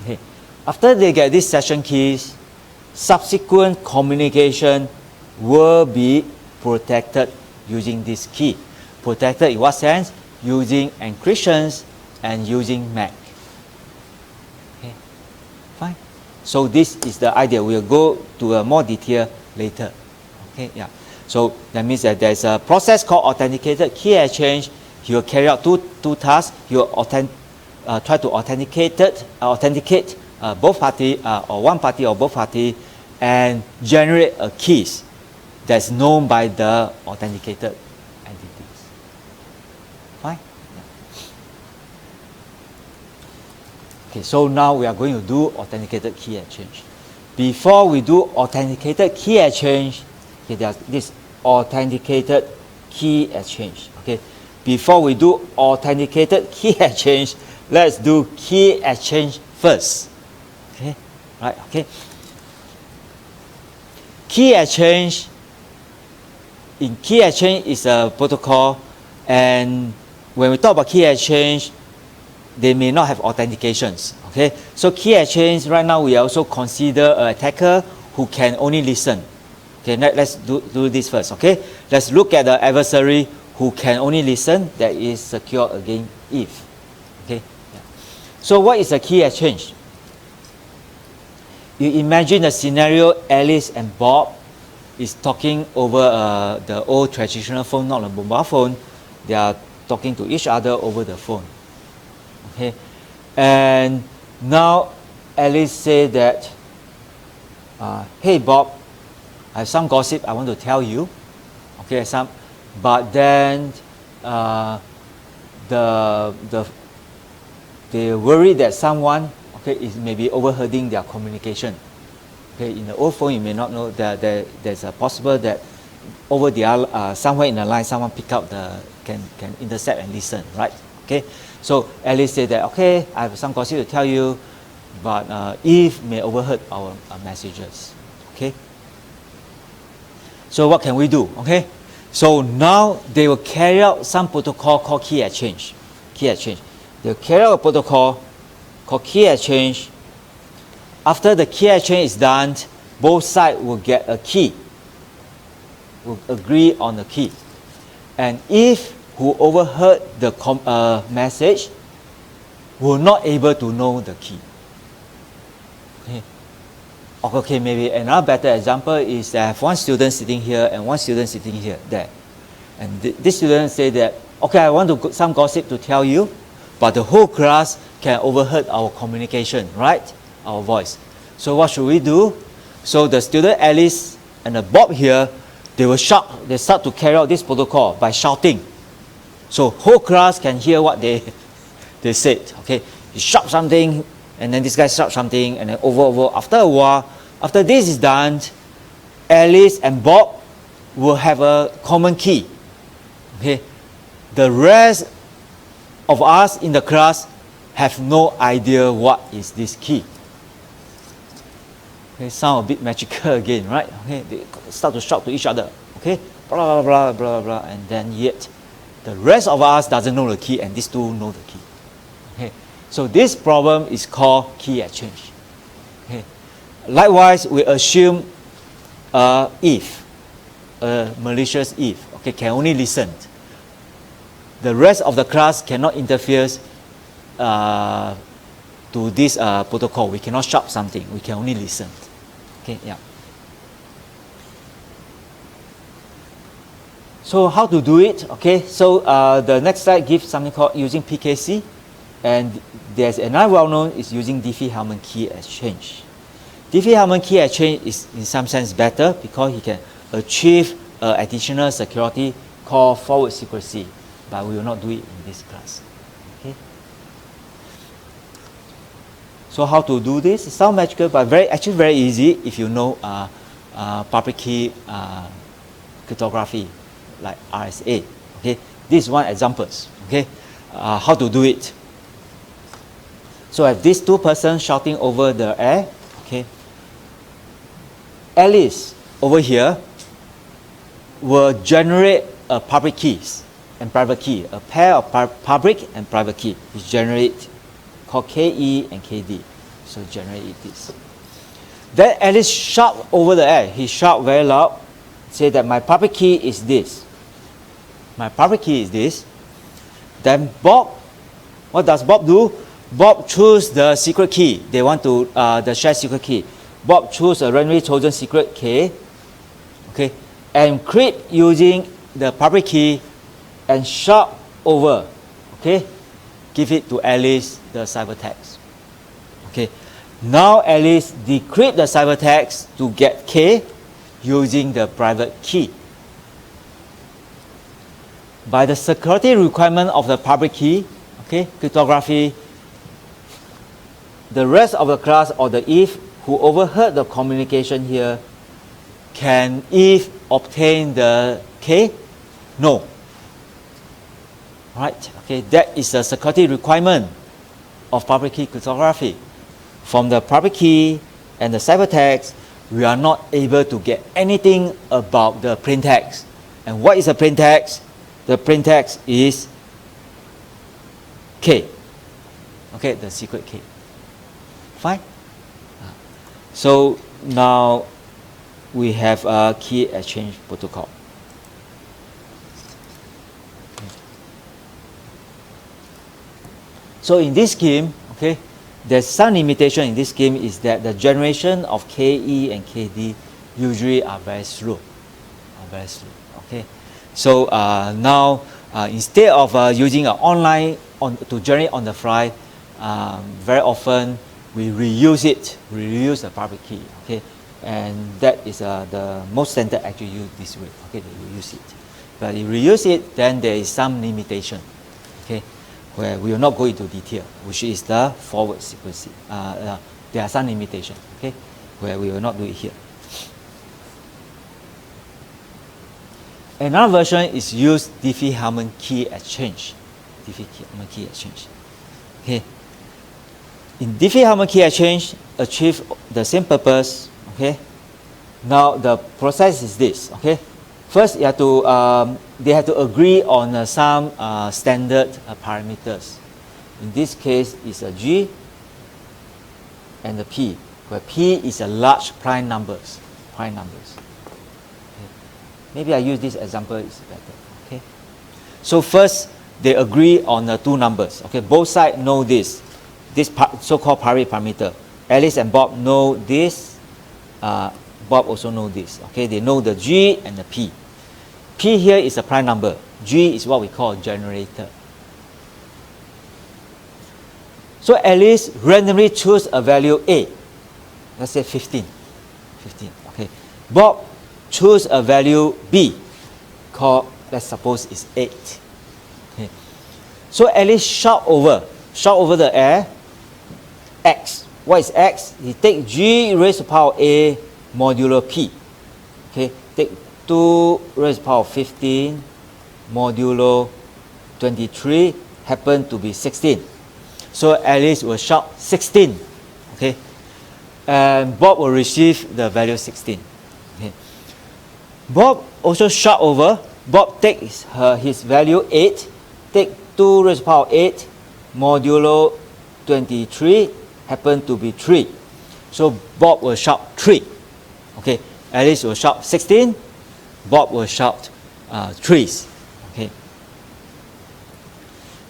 Okay, after they get these session keys, subsequent communication will be protected using this key. Protected in what sense? Using encryptions and using MAC. Okay, fine. So this is the idea. We'll go to a more detail later. Okay, yeah. So that means that there's a process called authenticated key exchange. He will carry out two tasks. He will try to authenticate both party or one party or both party, and generate a keys that's known by the authenticated entities. Fine. Okay, so now we are going to do authenticated key exchange. Before we do authenticated key exchange, okay, there's this authenticated key exchange. Okay, before we do authenticated key exchange, let's do key exchange first. Okay, right? Okay. Key exchange. In key exchange is a protocol, and when we talk about key exchange, they may not have authentications. Okay, so key exchange right now we also consider an attacker who can only listen. Okay, let's do this first. Okay, let's look at the adversary who can only listen, that is secure against if. Okay, yeah. So what is a key exchange? You imagine a scenario: Alice and Bob is talking over the old traditional phone, not a mobile phone. They are talking to each other over the phone. Okay, and now Alice said that, "Hey Bob, I have some gossip I want to tell you." Okay, but then they worry that someone, okay, is maybe overhearing their communication. Okay, in the old phone, you may not know that there's a possible that over the somewhere in the line, someone pick up can intercept and listen, right? Okay, so Alice said that, okay, I have some gossip to tell you, but Eve may overheard our messages. Okay, so what can we do? Okay, so now they will carry out some protocol called key exchange. They'll carry out a protocol called key exchange. After the key exchange is done, both sides will get a key, will agree on the key. And if who overheard the message will not able to know the key. Okay, maybe another better example is that I have one student sitting here and one student sitting here, there. And this student say that, okay, I want some gossip to tell you, but the whole class can overheard our communication, right? Our voice. So what should we do? So the student Alice and the Bob here, they will shout. They start to carry out this protocol by shouting. So whole class can hear what they said. Okay, you shout something, and then this guy shout something, and then over. After a while, after this is done, Alice and Bob will have a common key. Okay, the rest of us in the class have no idea what is this key. Okay, sound a bit magical again, right? Okay, they start to shout to each other. Okay, blah blah blah blah blah, and then yet the rest of us doesn't know the key, and these two know the key. Okay, so this problem is called key exchange. Okay, likewise, we assume if a malicious if, okay, can only listen. The rest of the class cannot interfere to this protocol. We cannot shout something. We can only listen. Okay, yeah. So how to do it? Okay, so the next slide gives something called using PKC, and there's another well-known is using Diffie-Hellman key exchange. Diffie-Hellman key exchange is in some sense better because he can achieve additional security called forward secrecy, but we will not do it in this class. Okay. So how to do this? It sounds magical, but actually very easy if you know public key cryptography like RSA. Okay, this is one example. Okay, how to do it? So I have these two persons shouting over the air. Okay, Alice over here will generate a public keys and private key, a pair of public and private key, which generate called KE and KD. So generate this. Then Alice shout over the air. He shout very loud, say that my public key is this. My public key is this. Then Bob, what does Bob do? Bob choose the secret key. They want to the shared secret key. Bob choose a randomly chosen secret K. Okay, encrypt using the public key and shout over. Okay, give it to Alice the ciphertext. Okay, now Alice decrypt the ciphertext to get K using the private key. By the security requirement of the public key, okay, cryptography, the rest of the class or the if who overheard the communication here can if obtain the K? No. Right? Okay, that is a security requirement of public key cryptography. From the public key and the ciphertext, we are not able to get anything about the plaintext. And what is a plaintext? The plaintext is K. Okay, the secret K. Fine. So now we have a key exchange protocol. So in this scheme, okay, there's some limitation in this scheme is that the generation of KE and KD usually are very slow. Okay. So now instead of using an online to generate on the fly, very often we reuse the public key. Okay, and that is the most standard actually use this way. Okay, they reuse it, but if you reuse it, then there is some limitation. Okay, where we will not go into detail, which is the forward secrecy. There are some limitations. Okay, where we will not do it here. Another version is use Diffie-Hellman key exchange. Diffie-Hellman key exchange. Okay. In Diffie-Hellman key exchange, achieve the same purpose. Okay. Now the process is this. Okay. First, you have to they have to agree on some standard parameters. In this case, it's a G and the P, where P is a large prime numbers. Maybe I use this example, it's better. Okay. So first, they agree on the two numbers. Okay, both sides know this so-called parity parameter. Alice and Bob know this. Bob also know this. Okay, they know the G and the P. P here is a prime number. G is what we call a generator. So Alice randomly choose a value A. Let's say 15. Okay. Bob choose a value B, called, let's suppose, is 8. Okay. So Alice shout over the air, x. What is x? He take g raised to the power a modulo p. Okay, take 2 raised to the power 15 modulo 23 happen to be 16. So Alice will shout 16. Okay, and Bob will receive the value 16. Okay. Bob also shout over. Bob takes his value 8. Take 2 raised to the power 8 modulo 23 happen to be 3. So Bob will shout 3. Okay, Alice will shout 16. Bob will shout 3s. Okay.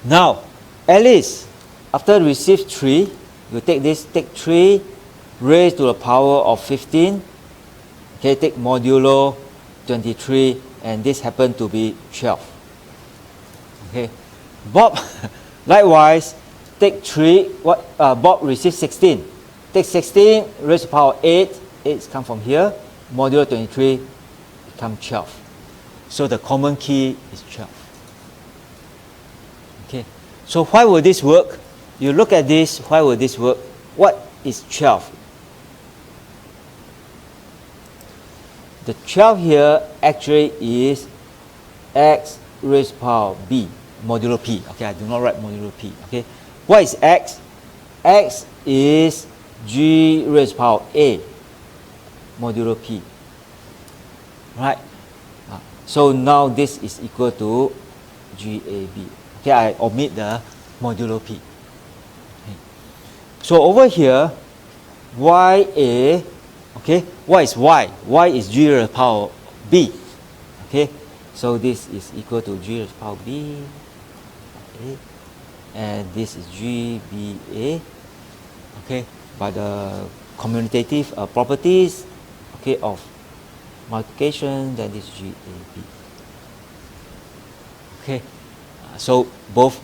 Now, Alice, after receive 3, you take 3 raised to the power of 15. Okay, take modulo 23, and this happen to be 12. Okay, Bob, likewise, take 3. Bob receives 16. Take 16 raised to the power 8. 8 come from here. Modulo 23 become 12. So the common key is 12. Okay. So why will this work? You look at this. Why will this work? What is 12? The 12 here actually is x raised to the power b modulo p. Okay, I do not write modulo p. Okay, what is x? X is g raised to the power a modulo p. Right. So now this is equal to GAB. Okay, I omit the modulo p. Okay. So over here, YA. Okay, what is y? Y is g raised to the power b. Okay, so this is equal to g raised to the power b. Okay. And this is GBA. Okay, by the commutative properties, okay, of multiplication, that is GAB. Okay, so both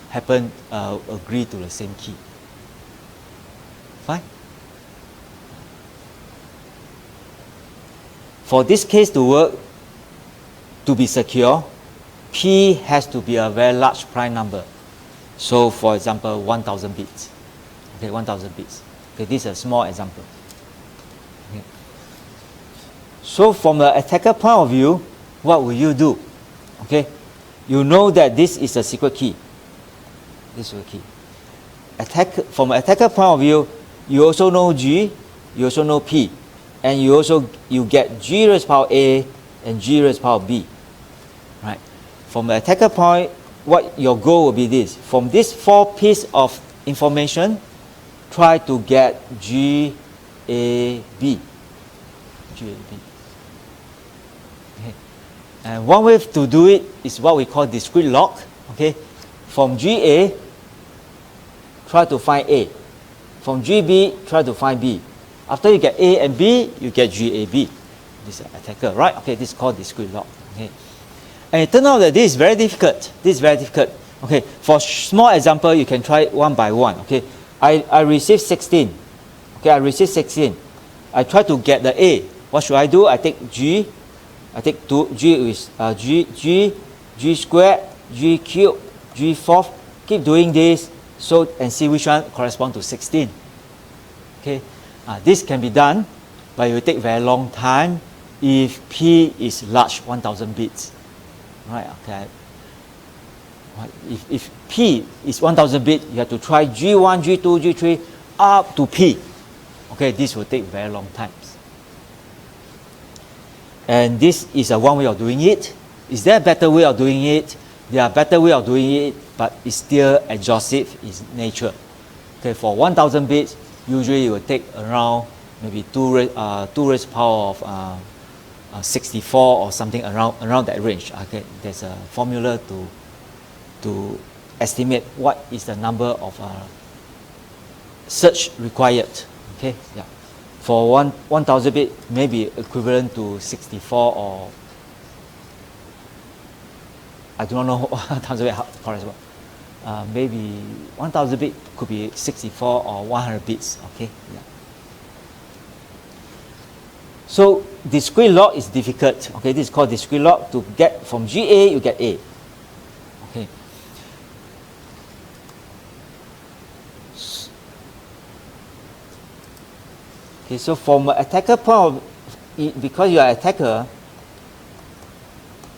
happen agree to the same key. Fine. For this case to work, to be secure, P has to be a very large prime number. So for example, 1000 bits. Okay, 1000 bits. Okay, this is a small example. Okay. So from the attacker point of view, what will you do? Okay, you know that this is a secret key. This is a key. From an attacker point of view, you also know G, you also know P, and you get G raised to the power A and G raised to the power B. Right? From the attacker point, what your goal will be this. From this 4 pieces of information, try to get GAB. GAB. Okay. And one way to do it is what we call discrete log. Okay. From GA, try to find A. From GB, try to find B. After you get A and B, you get GAB. This is attacker, right? Okay, this is called discrete log. Okay. And it turned out that this is very difficult. This is very difficult. Okay, for small example, you can try it one by one. Okay, I received 16. Okay, I received 16. I try to get the A. What should I do? I take G. I take 2. G is G squared, G cubed, G fourth. Keep doing this and see which one corresponds to 16. Okay, this can be done, but it will take very long time if P is large, 1000 bits. Right, okay. If P is 1000 bits, you have to try G1, G2, G3 up to P. Okay, this will take very long times. And this is one way of doing it. Is there a better way of doing it? There are better way of doing it, but it's still exhaustive in nature. Okay, for 1000 bits, usually it will take around maybe 2 raised to the power of 64 or something around that range. Okay, there's a formula to estimate what is the number of search required. Okay, yeah, for 1000 bit maybe equivalent to 64 or I do not know 1000 bit correspond. Maybe 1000 bit could be 64 or 100 bits. Okay, yeah. So discrete log is difficult. Okay, this is called discrete log. To get from GA, you get A. Okay. Okay, so from an attacker point of, because you are an attacker,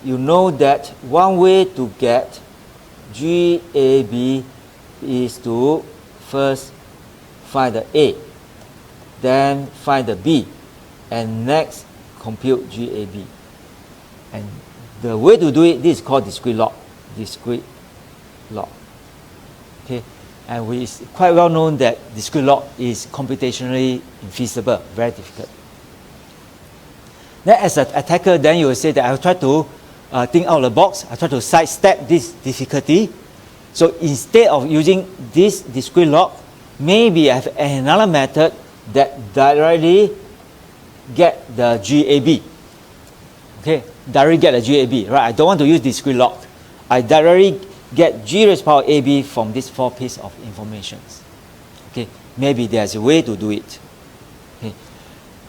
you know that one way to get GAB is to first find the A, then find the B, and next compute GAB. And the way to do it, this is called discrete log. Discrete log. Okay, and it's quite well known that discrete log is computationally infeasible, very difficult. Then as an attacker, then you will say that I will try to think out of the box. I try to sidestep this difficulty. So instead of using this discrete log, maybe I have another method that directly get the GAB. Okay, directly get the GAB, right? I don't want to use discrete log. I directly get G raised power AB from these 4 pieces of information. Okay, maybe there's a way to do it. Okay,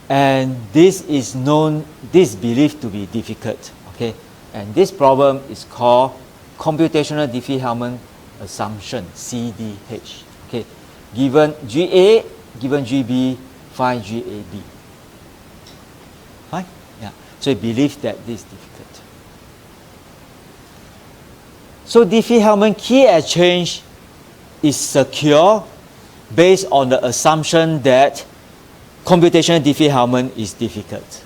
and this is known, this is believed to be difficult. Okay, and this problem is called computational Diffie-Hellman assumption, CDH. Okay, given GA, given GB, find GAB. Fine? Yeah. So I believe that this is difficult. So Diffie-Hellman key exchange is secure based on the assumption that computational Diffie-Hellman is difficult.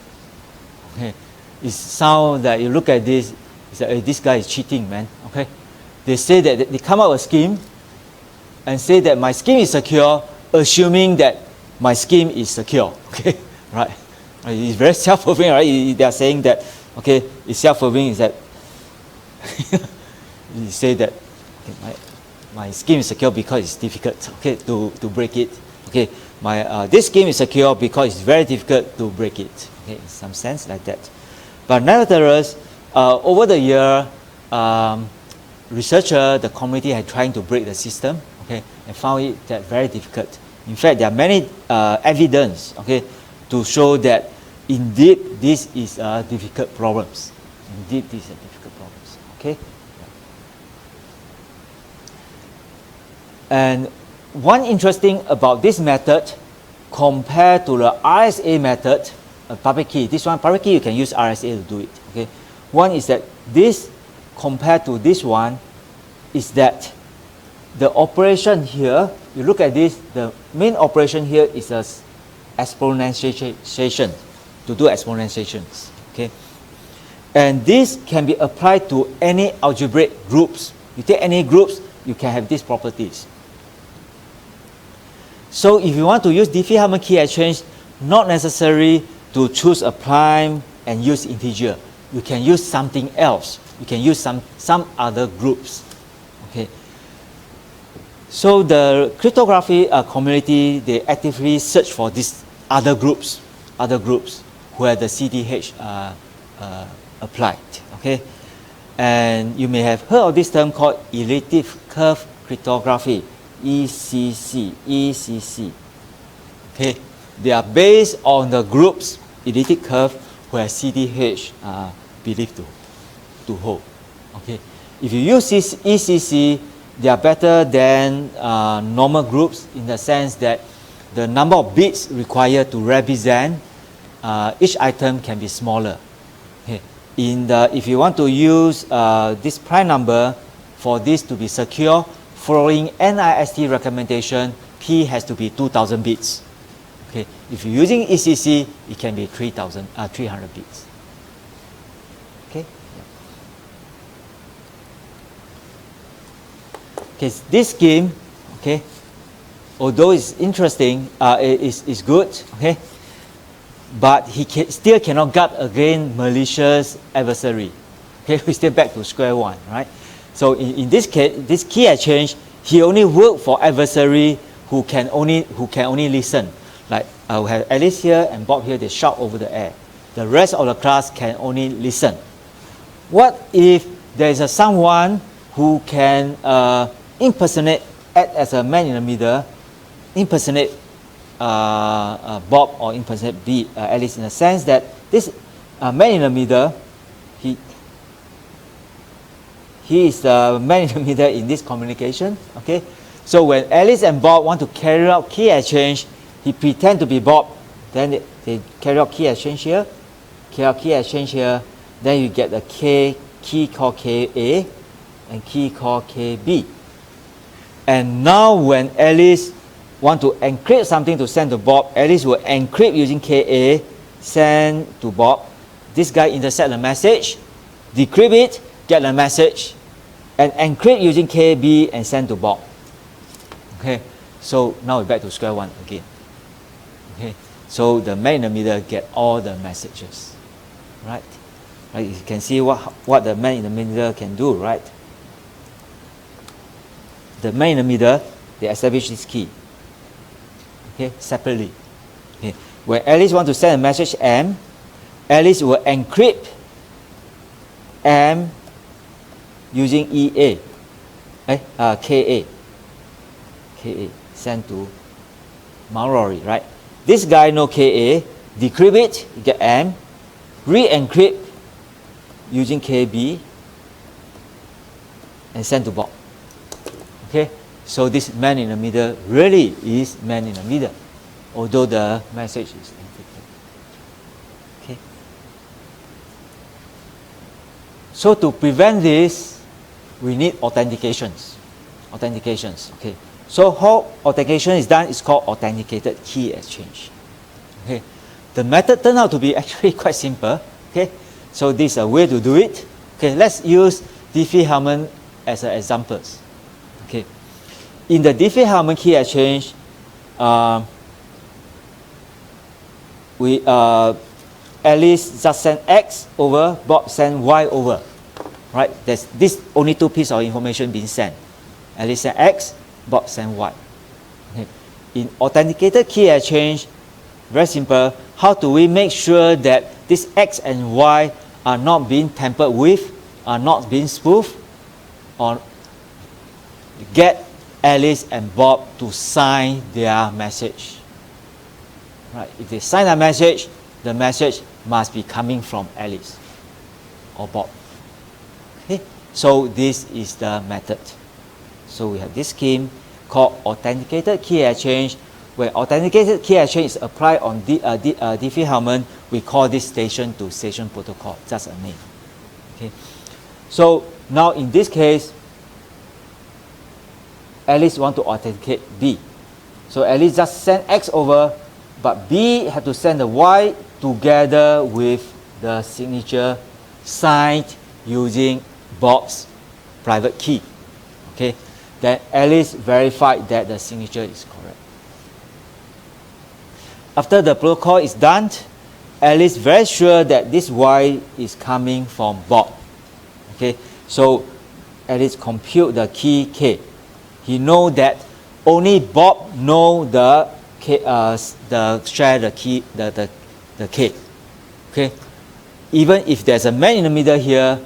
Okay. It sounds that you look at this, it's like, hey, this guy is cheating, man. Okay. They say that they come up with a scheme and say that my scheme is secure, assuming that my scheme is secure. Okay, right? It's very self-fulfilling, right? They are saying that, okay, it's self-fulfilling is that you say that okay, my scheme is secure because it's difficult, okay, to break it. Okay, this scheme is secure because it's very difficult to break it. Okay, in some sense like that. But nevertheless, over the year, researcher, the community had trying to break the system, okay, and found it that very difficult. In fact, there are many evidence, okay, to show that indeed this is a difficult problems. Indeed, these are difficult problems. Okay. And one interesting about this method compared to the RSA method, public key. This one, public key, you can use RSA to do it. Okay. One is that this compared to this one is that the operation here, you look at this, the main operation here is a exponentiation, to do exponentiations. Okay. And this can be applied to any algebraic groups. You take any groups, you can have these properties. So if you want to use Diffie-Hellman key exchange, not necessary to choose a prime and use integer. You can use something else. You can use some other groups. Okay. So the cryptography community, they actively search for these other groups where the CDH applied. Okay. And you may have heard of this term called elliptic curve cryptography, ECC. Okay. They are based on the groups elliptic curve where CDH are believed to hold. Okay. If you use this ECC, they are better than normal groups in the sense that the number of bits required to represent each item can be smaller. Okay. If you want to use this prime number for this to be secure, following NIST recommendation, P has to be 2000 bits. Okay. If you're using ECC, it can be 300 bits. Okay. Okay, this scheme, okay, although it's interesting, is good, okay, but he still cannot guard against malicious adversary. Okay, we're still back to square one, right? So in this case, this key exchange, he only work for adversary who can only listen. Like I will have Alice here and Bob here, they shout over the air. The rest of the class can only listen. What if there is someone who can impersonate, act as a man in the middle, impersonate Bob or impersonate Alice, in the sense that this man in the middle, he is the man in the middle in this communication. Okay, so when Alice and Bob want to carry out key exchange, he pretend to be Bob, Then they carry out key exchange here, carry out key exchange here. Then you get the key called KA and key called KB. And now when Alice want to encrypt something to send to Bob, Alice will encrypt using KA, send to Bob. This guy intercept the message, decrypt it, get the message, and encrypt using KB and send to Bob. Okay, so now we're back to square one again. Okay, so the man in the middle get all the messages, right? Right, you can see what the man in the middle can do, right? The man in the middle, they establish this key, okay, separately. Okay. When Alice wants to send a message M, Alice will encrypt M using EA, KA, send to Mallory, right? This guy know KA, decrypt it, you get M, re-encrypt using KB, and send to Bob. Okay, so this man in the middle really is man in the middle, although the message is encrypted. Okay. So to prevent this, we need authentications. Okay. So how authentication is done is called authenticated key exchange. Okay. The method turned out to be actually quite simple. Okay. So this is a way to do it. Okay. Let's use Diffie-Hellman as an example. Okay. In the Diffie-Hellman key exchange, Alice just send X over, Bob send Y over. Right? There's this only two pieces of information being sent. Alice send X, Bob send Y. Okay. In authenticated key exchange, very simple. How do we make sure that this X and Y are not being tampered with, are not being spoofed, or get Alice and Bob to sign their message? Right? If they sign a message, the message must be coming from Alice or Bob. Okay? So this is the method. So we have this scheme called authenticated key exchange. When authenticated key exchange is applied on Diffie-Hellman, we call this station-to-station protocol, just a name. Okay? So now in this case, Alice wants to authenticate B. So Alice just send X over, but B had to send the Y together with the signature signed using Bob's private key. Okay? Then Alice verified that the signature is correct. After the protocol is done, Alice very sure that this Y is coming from Bob. Okay? So Alice compute the key K. He know that only Bob know the share the key the K. Okay, even if there's a man in the middle here,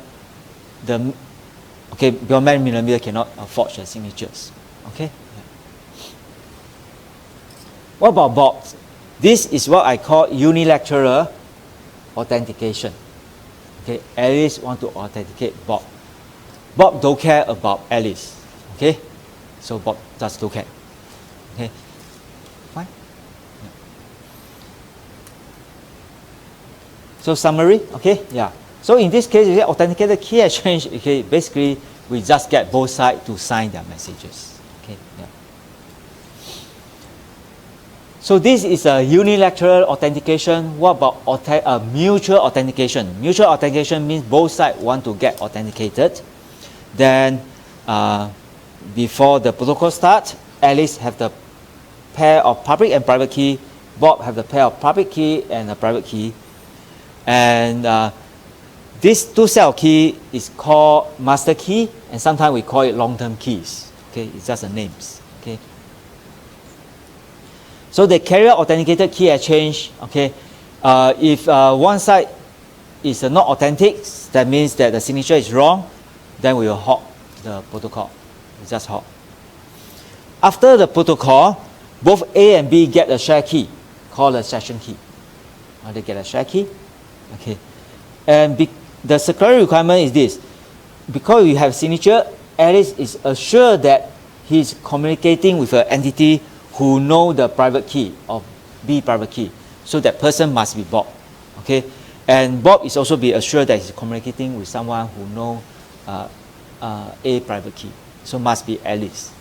your man in the middle cannot forge the signatures. Okay. What about Bob? This is what I call unilateral authentication. Okay, Alice want to authenticate Bob. Bob don't care about Alice. Okay. So Bob just don't care. Okay, fine. Yeah. So summary, okay, yeah. So in this case, if authenticated key exchange, okay, basically we just get both sides to sign their messages. Okay, yeah. So this is a unilateral authentication. What about mutual authentication? Mutual authentication means both sides want to get authenticated. Then before the protocol starts, Alice have the pair of public and private key. Bob have the pair of public key and a private key. And this two set of key is called master key, and sometimes we call it long-term keys. Okay, it's just the names. Okay. So they carry out authenticated key exchange. Okay, if one side is not authentic, that means that the signature is wrong. Then we will halt the protocol. It's just halt. After the protocol, both A and B get a share key called a session key. They get a share key. Okay, and the security requirement is this: because you have signature, Alice is assured that he is communicating with an entity who know the private key of B private key. So that person must be Bob. Okay, and Bob is also be assured that he's communicating with someone who know a private key. So must be Alice.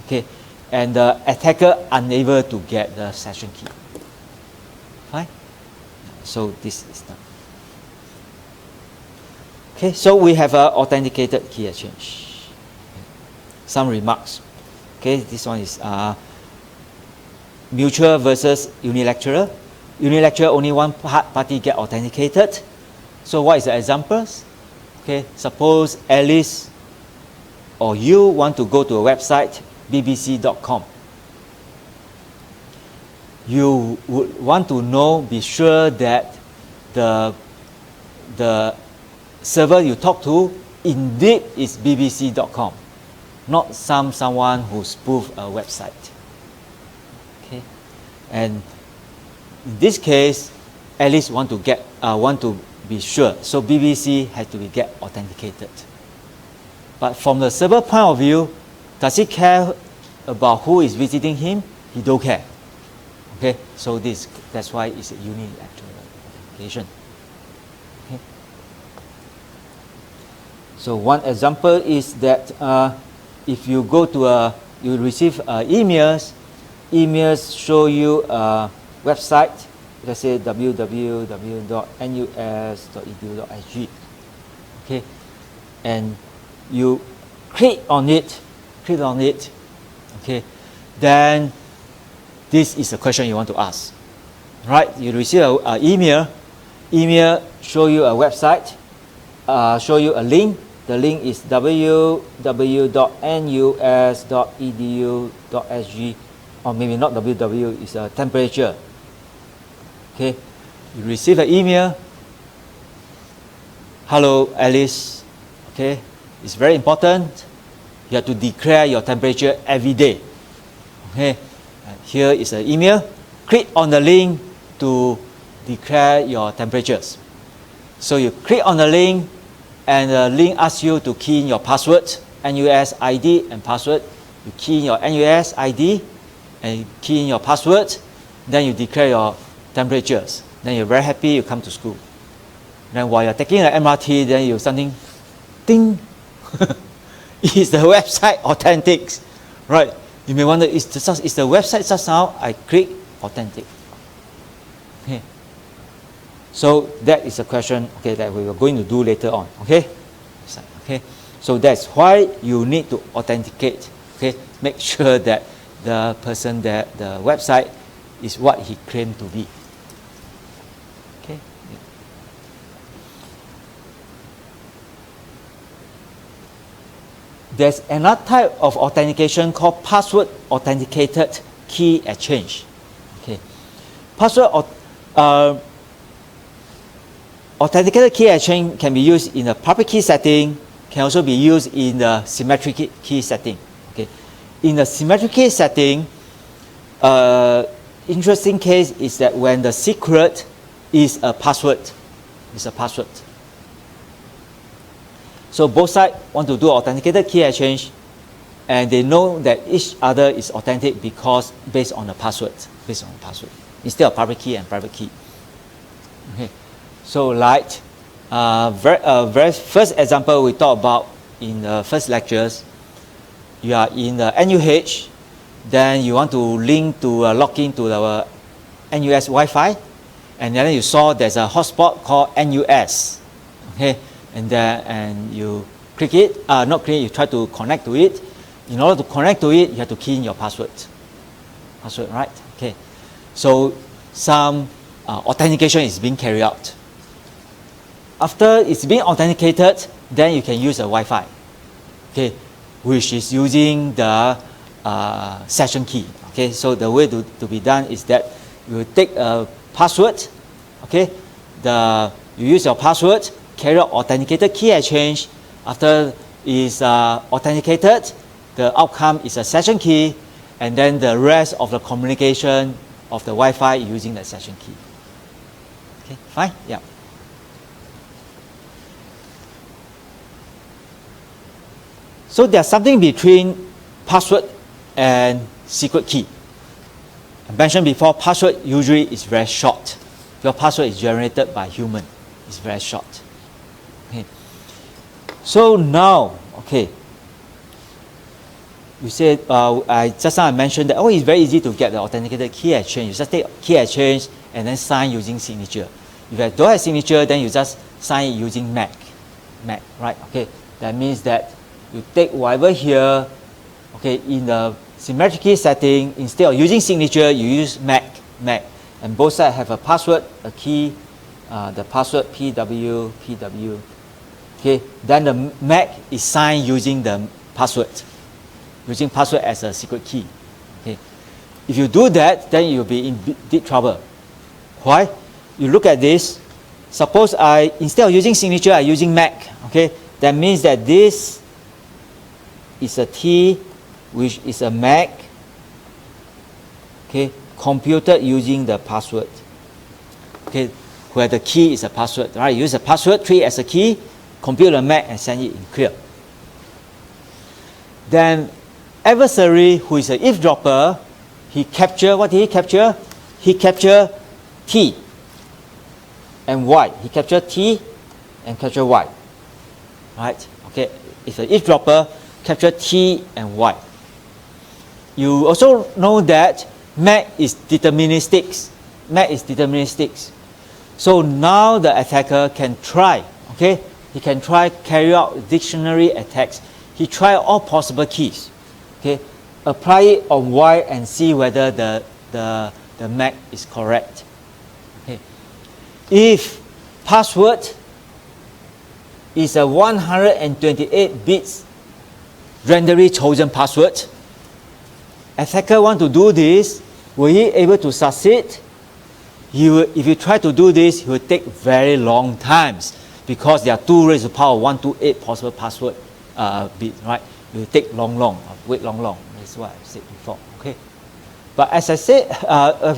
Okay, and the attacker unable to get the session key. Fine. So this is done. Okay, so we have an authenticated key exchange. Some remarks. Okay, this one is mutual versus unilateral. Unilateral, only one party get authenticated. So what is the examples? Okay, suppose Alice or you want to go to a website, bbc.com. You would want to know, be sure that the server you talk to indeed is bbc.com, not someone who spoofed a website. Okay, and in this case, Alice want to be sure, so BBC has to be get authenticated. But from the server point of view, does he care about who is visiting him? He don't care. Okay, so that's why it's a unilateral authentication. Okay. So one example is that if you go to you receive emails show you a website, let's say www.nus.edu.sg. Okay, and you click on it, okay, then this is a question you want to ask, right? You receive an email show you a website, show you a link. The link is www.nus.edu.sg, or maybe not www, it's a temperature. Okay, you receive an email. Hello, Alice. Okay, it's very important. You have to declare your temperature every day. Okay, here is an email. Click on the link to declare your temperatures. So you click on the link, and the link asks you to key in your password, NUS ID and password. You key in your NUS ID and you key in your password. Then you declare your temperatures. Then you're very happy. You come to school. Then while you're taking the MRT, then you something, ding. Is the website authentic? Right? You may wonder, is the website just now I click authentic? Okay. So that is a question, okay, that we are going to do later on. Okay. Okay. So that's why you need to authenticate. Okay. Make sure that the person that the website is what he claimed to be. Okay. There's another type of authentication called password authenticated key exchange. Okay. Password authenticated key exchange can be used in a public key setting, can also be used in the symmetric key setting. Okay. In the symmetric key setting, interesting case is that when the secret is a password. So both sides want to do authenticated key exchange, and they know that each other is authentic because based on the password, instead of public key and private key. Okay. So like very first example we talked about in the first lectures, you are in the NUH, then you want to link to log in to the NUS Wi-Fi, and then you saw there's a hotspot called NUS. Okay, and you click it, you try to connect to it. In order to connect to it, you have to key in your password, right? Okay, so some authentication is being carried out. After it's being authenticated, then you can use a Wi-Fi, okay, which is using the session key. Okay, so the way to be done is that you take a password, okay, you use your password, carry out authenticated key exchange. After is authenticated, the outcome is a session key, and then the rest of the communication of the Wi-Fi using the session key. Okay, fine, yeah. So there's something between password and secret key. I mentioned before, password usually is very short. Your password is generated by human. It's very short. Okay. So now, okay, you said, just now I mentioned that, it's very easy to get the authenticated key exchange. You just take key exchange and then sign using signature. If you don't have signature, then you just sign it using MAC. MAC, right? Okay, that means that you take whatever here, okay, in the symmetric key setting, instead of using signature, you use MAC. MAC. And both sides have a password, a key, the password PW. Okay, then the MAC is signed using the password. Using password as a secret key. Okay. If you do that, then you'll be in deep trouble. Why? You look at this. Suppose instead of using signature, I'm using MAC. Okay, that means that this is a T, which is a MAC. Okay, computed using the password. Okay, where the key is a password. Right, use a password, treat it as a key, compute a MAC, and send it in clear. Then adversary, who is an eavesdropper, he capture, what did he capture? He captured T and Y. He captured T and captured Y. Right? Okay, it's an eavesdropper, capture T and Y. You also know that MAC is deterministic. MAC is deterministic. So now the attacker can try, okay? He can try carry out dictionary attacks. He try all possible keys. Okay, apply it on Y and see whether the MAC is correct. Okay. If password is a 128 bits randomly chosen password, attacker want to do this, will he able to succeed? If you try to do this, he will take very long times because there are 2 raised to the power 128 possible password bits, right? It will take wait long. That's what I said before. Okay, but as I said,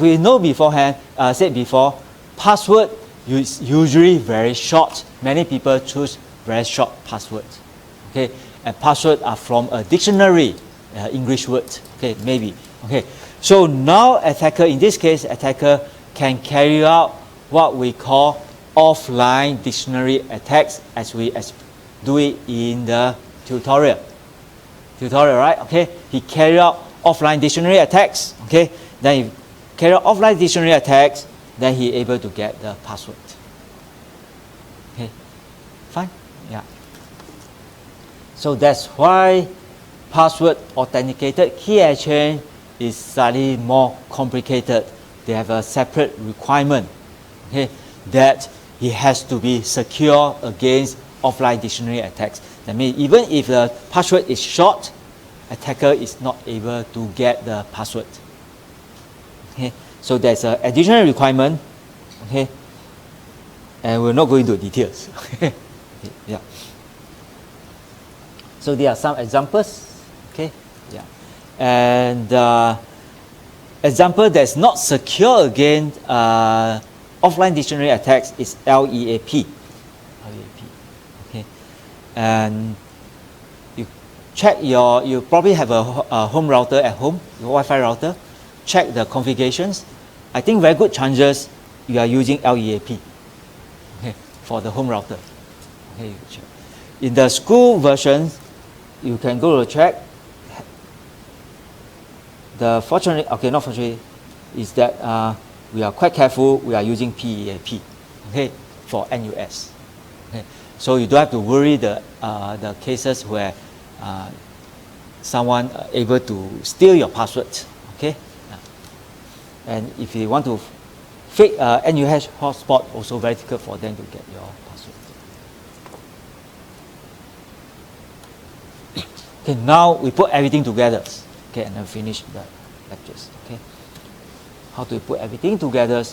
we know beforehand, said before, password is usually very short. Many people choose very short passwords. Okay, and password are from a dictionary, English words. Okay, maybe. Okay, so now attacker, in this case, attacker can carry out what we call offline dictionary attacks, as we do it in the tutorial, right? Okay, he carry out offline dictionary attacks. Okay, then he carry out offline dictionary attacks, then he able to get the password. Okay, fine, yeah. So that's why password authenticated key exchange is slightly more complicated. They have a separate requirement. Okay, that it has to be secure against offline dictionary attacks. That means even if the password is short, attacker is not able to get the password. Okay, so there's an additional requirement. Okay, and we're not going into details. Okay, yeah. So there are some examples. Okay, yeah, and example that's not secure against offline dictionary attacks is LEAP. And you check you probably have a home router at home, your Wi-Fi router. Check the configurations. I think very good chances you are using LEAP, okay, for the home router. Okay, you check. In the school version, you can go to check. The fortunate, okay, not fortunate, is that we are quite careful. We are using PEAP, okay, for NUS. Okay. So you don't have to worry the cases where someone able to steal your password. Okay, and if you want to fake NUS hotspot, also very difficult for them to get your password. Okay, now we put everything together. Okay, and then finish the lectures. Okay, how to put everything together?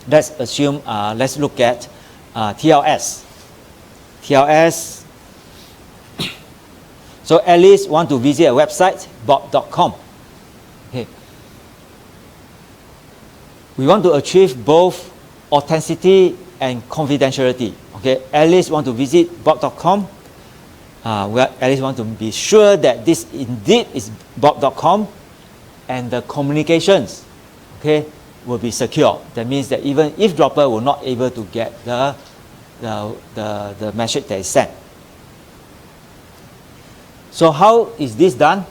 Let's assume. Let's look at TLS. TLS. So Alice want to visit a website, bob.com. Okay. We want to achieve both authenticity and confidentiality. Okay. Alice want to visit bob.com. Alice want to be sure that this indeed is bob.com, and the communications, okay, will be secure. That means that even eavesdropper will not able to get the message that is sent. So how is this done?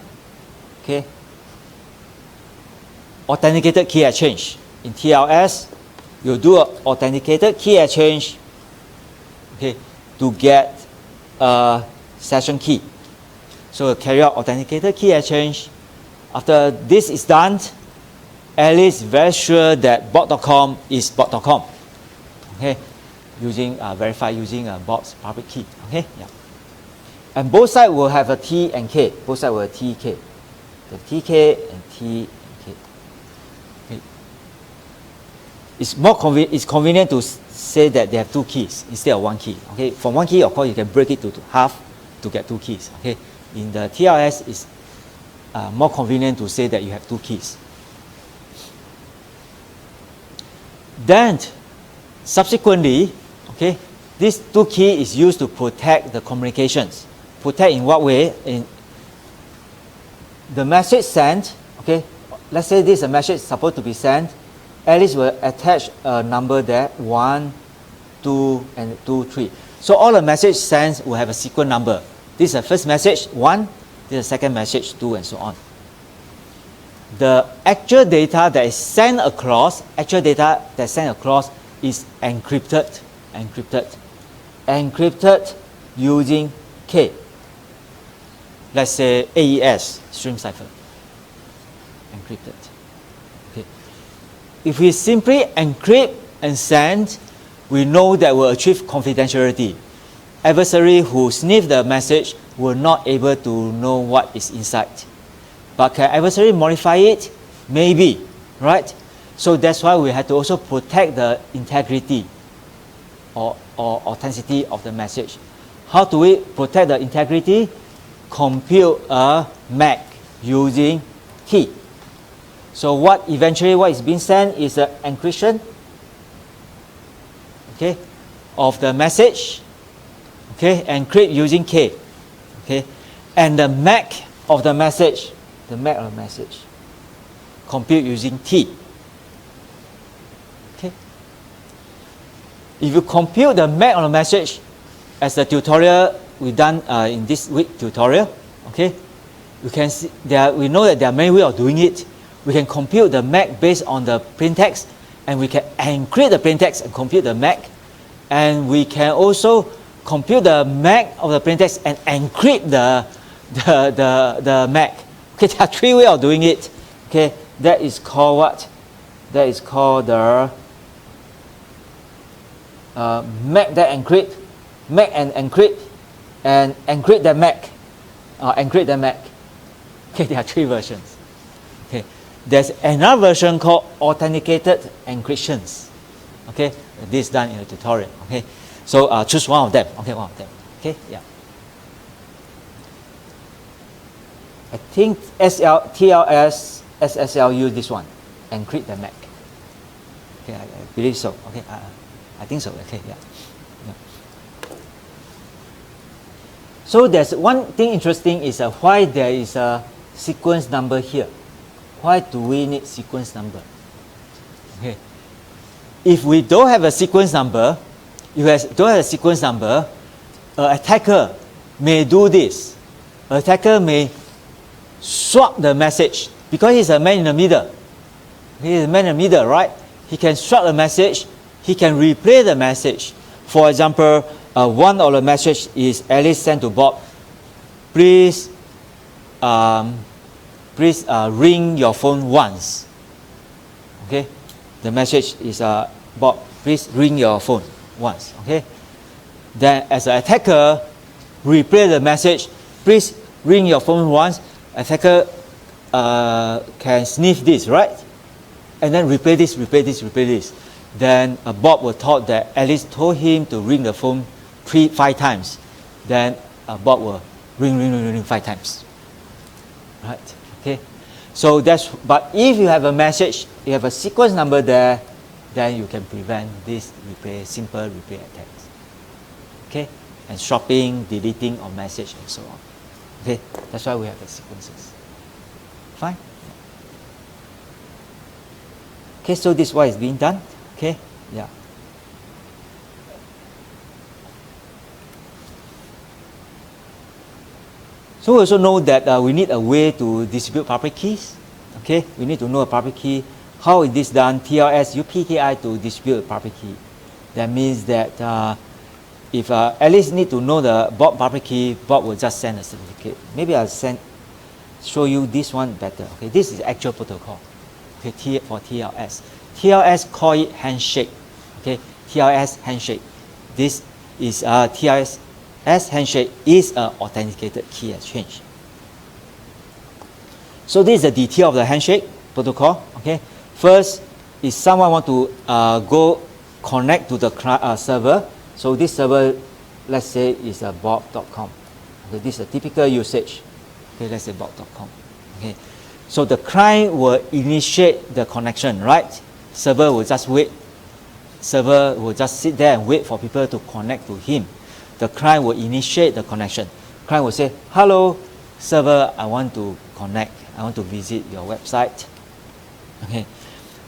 Okay, authenticated key exchange. In TLS, you do an authenticated key exchange, okay, to get a session key. So carry out authenticated key exchange. After this is done, Alice is very sure that bot.com is bot.com. Okay, using verify using a bot's public key. Okay, yeah. And both sides will have a T and K. Both sides will have TK. The TK and T and K. Okay. It's convenient to say that they have two keys instead of one key. Okay, from one key, of course, you can break it to half to get two keys. Okay, in the TLS, it's more convenient to say that you have two keys. Then, subsequently, okay, this two key is used to protect the communications. Protect in what way? In the message sent, okay, let's say this is a message supposed to be sent. Alice will attach a number there, 1, 2, and 2, 3. So all the message sent will have a sequence number. This is the first message, 1. This is the second message, 2, and so on. The actual data that is sent across, is encrypted. Encrypted using K. Let's say AES, stream cipher. Encrypted. Okay. If we simply encrypt and send, we know that we'll achieve confidentiality. Adversary who sniff the message will not able to know what is inside. But can adversary modify it? Maybe, right? So that's why we have to also protect the integrity or authenticity of the message. How do we protect the integrity? Compute a MAC using key. So what is being sent is an encryption, okay, of the message, okay, encrypt using K, okay, and the MAC of the message, compute using T. Okay. If you compute the MAC of the message, as the tutorial we done in this week tutorial, okay, you can see we know that there are many ways of doing it. We can compute the MAC based on the plaintext, and we can encrypt the plaintext and compute the MAC, and we can also compute the MAC of the plaintext and encrypt the MAC. Okay, there are three ways of doing it. Okay, that is called what? That is called the MAC that encrypt, MAC and encrypt, and encrypt the MAC, encrypt the MAC. Okay, there are three versions. Okay, there's another version called authenticated encryptions. Okay, this is done in a tutorial. Okay, so choose one of them. Okay, one of them. Okay, yeah. I think TLS, SSL use this one, encrypt the MAC. Okay, I believe so. Okay, I think so. Okay, yeah. So there's one thing interesting is why there is a sequence number here. Why do we need sequence number? Okay. If we don't have a sequence number, an attacker may do this. An attacker may swap the message because he's a man in the middle. He is a man in the middle, right? He can swap the message. He can replay the message. For example, one of the message is Alice sent to Bob. Please ring your phone once. Okay, the message is Bob, please ring your phone once. Okay, then as an attacker, replay the message. Please ring your phone once. Attacker can sniff this, right? And then replay this. Then Bob was taught that Alice told him to ring the phone 5 times. Then Bob will ring 5 times. Right? Okay. So but if you have a message, you have a sequence number there, then you can prevent this simple replay attacks. Okay? And swapping, deleting of message and so on. Okay? That's why we have the sequences. Fine? Okay, so this is what is being done. Okay, yeah. So we also know that we need a way to distribute public keys. Okay, we need to know a public key. How is this done? TLS use PKI to distribute a public key. That means that if Alice need to know the Bob public key, Bob will just send a certificate. Maybe I'll show you this one better. Okay, this is actual protocol. Okay, for TLS. TLS call it handshake. Okay, TLS handshake. This is TLS handshake is an authenticated key exchange. So this is the detail of the handshake protocol. Okay, first is someone want to go connect to the server. So this server, let's say, is a bob.com. Okay, this is a typical usage. Okay, let's say bob.com. Okay, so the client will initiate the connection, right? Server will just wait. Server will just sit there and wait for people to connect to him. The client will initiate the connection. Client will say, "Hello, server, I want to connect. I want to visit your website." Okay,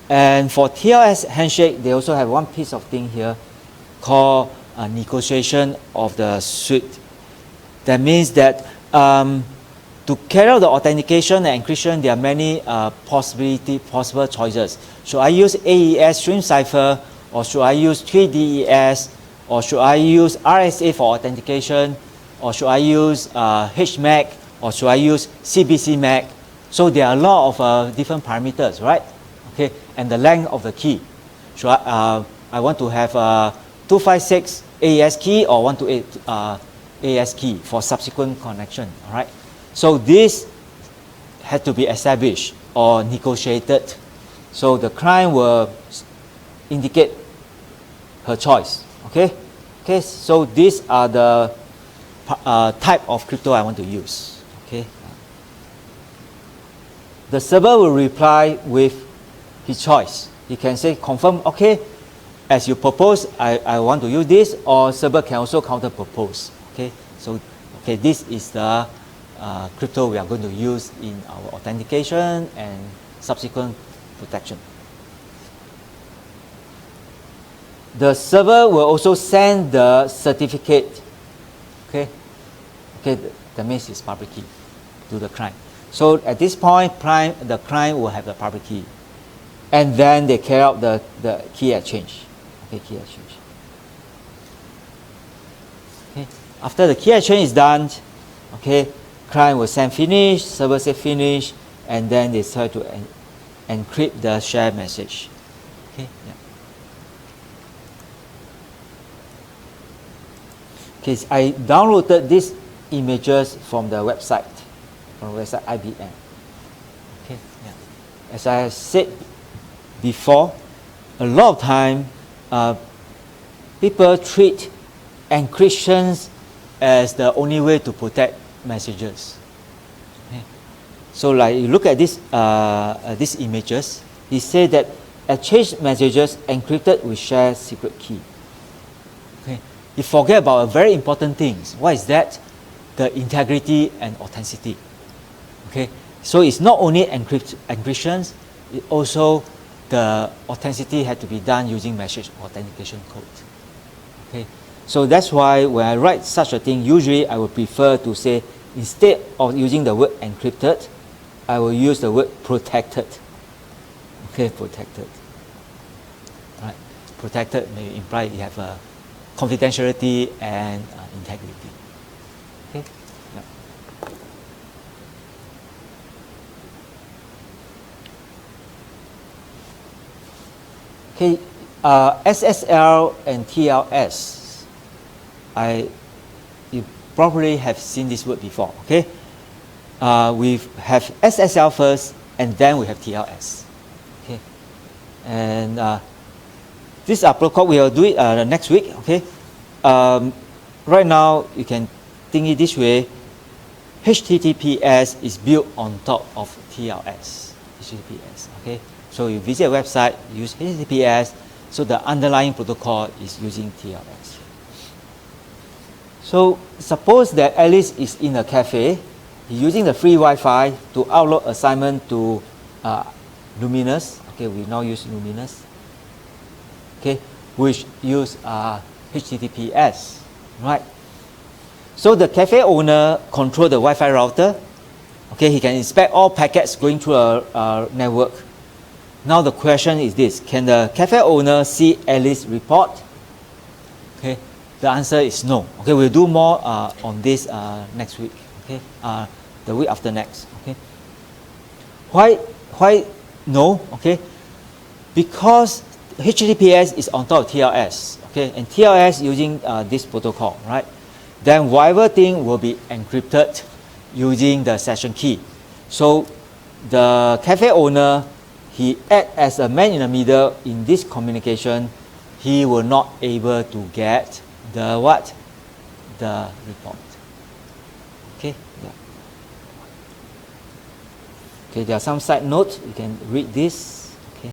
and for TLS handshake, they also have one piece of thing here called a negotiation of the suite. That means that to carry out the authentication and encryption, there are many possible choices. Should I use AES stream cipher, or should I use 3DES, or should I use RSA for authentication, or should I use HMAC, or should I use CBC MAC? So there are a lot of different parameters, right? Okay, and the length of the key. Should I want to have 256 AES key or 128 AES key for subsequent connection, all right? So this had to be established or negotiated. So the client will indicate her choice, okay? Okay, so these are the type of crypto I want to use, okay? The server will reply with his choice. He can say, confirm, okay, as you propose, I want to use this, or server can also counter propose, okay? So, okay, this is the crypto we are going to use in our authentication and subsequent protection. The server will also send the certificate, okay? Okay, that means it's public key to the client. So at this point, the client will have the public key, and then they carry out the key exchange. Okay, key exchange. Okay, after the key exchange is done, okay, client will send finish, server say finish, and then they try to encrypt the shared message. Okay, yeah. Okay, so I downloaded these images from the website, IBM. Okay, yeah. As I said before, a lot of time people treat encryptions as the only way to protect messages. Okay. So like you look at these images, he said that exchange messages encrypted with shared secret key. Okay. You forget about a very important thing. What is that? The integrity and authenticity. Okay. So it's not only encryptions, it also the authenticity had to be done using message authentication code. Okay. So that's why when I write such a thing, usually I would prefer to say, instead of using the word encrypted, I will use the word protected. Okay, protected. Right. Protected may imply you have a confidentiality and integrity. Okay. Yeah. Okay. SSL and TLS. You probably have seen this word before. Okay. We have SSL first, and then we have TLS. Okay. And this protocol we will do it next week. Okay. Right now you can think it this way. HTTPS is built on top of TLS. HTTPS. Okay. So you visit a website, use HTTPS. So the underlying protocol is using TLS. So suppose that Alice is in a cafe, using the free Wi-Fi to upload assignment to Luminous. Okay, we now use Luminous. Okay, which use HTTPS, right? So the cafe owner control the Wi-Fi router. Okay, he can inspect all packets going through a network. Now the question is this: can the cafe owner see Alice's report? Okay, the answer is no. Okay, we'll do more on this next week. Okay, the week after next. Okay, why no? Okay, because HTTPS is on top of TLS. Okay, and TLS using this protocol, right? Then whatever thing will be encrypted using the session key. So the cafe owner, he act as a man in the middle in this communication. He will not able to get the what? The report. Okay. Yeah. Okay. There are some side notes. You can read this.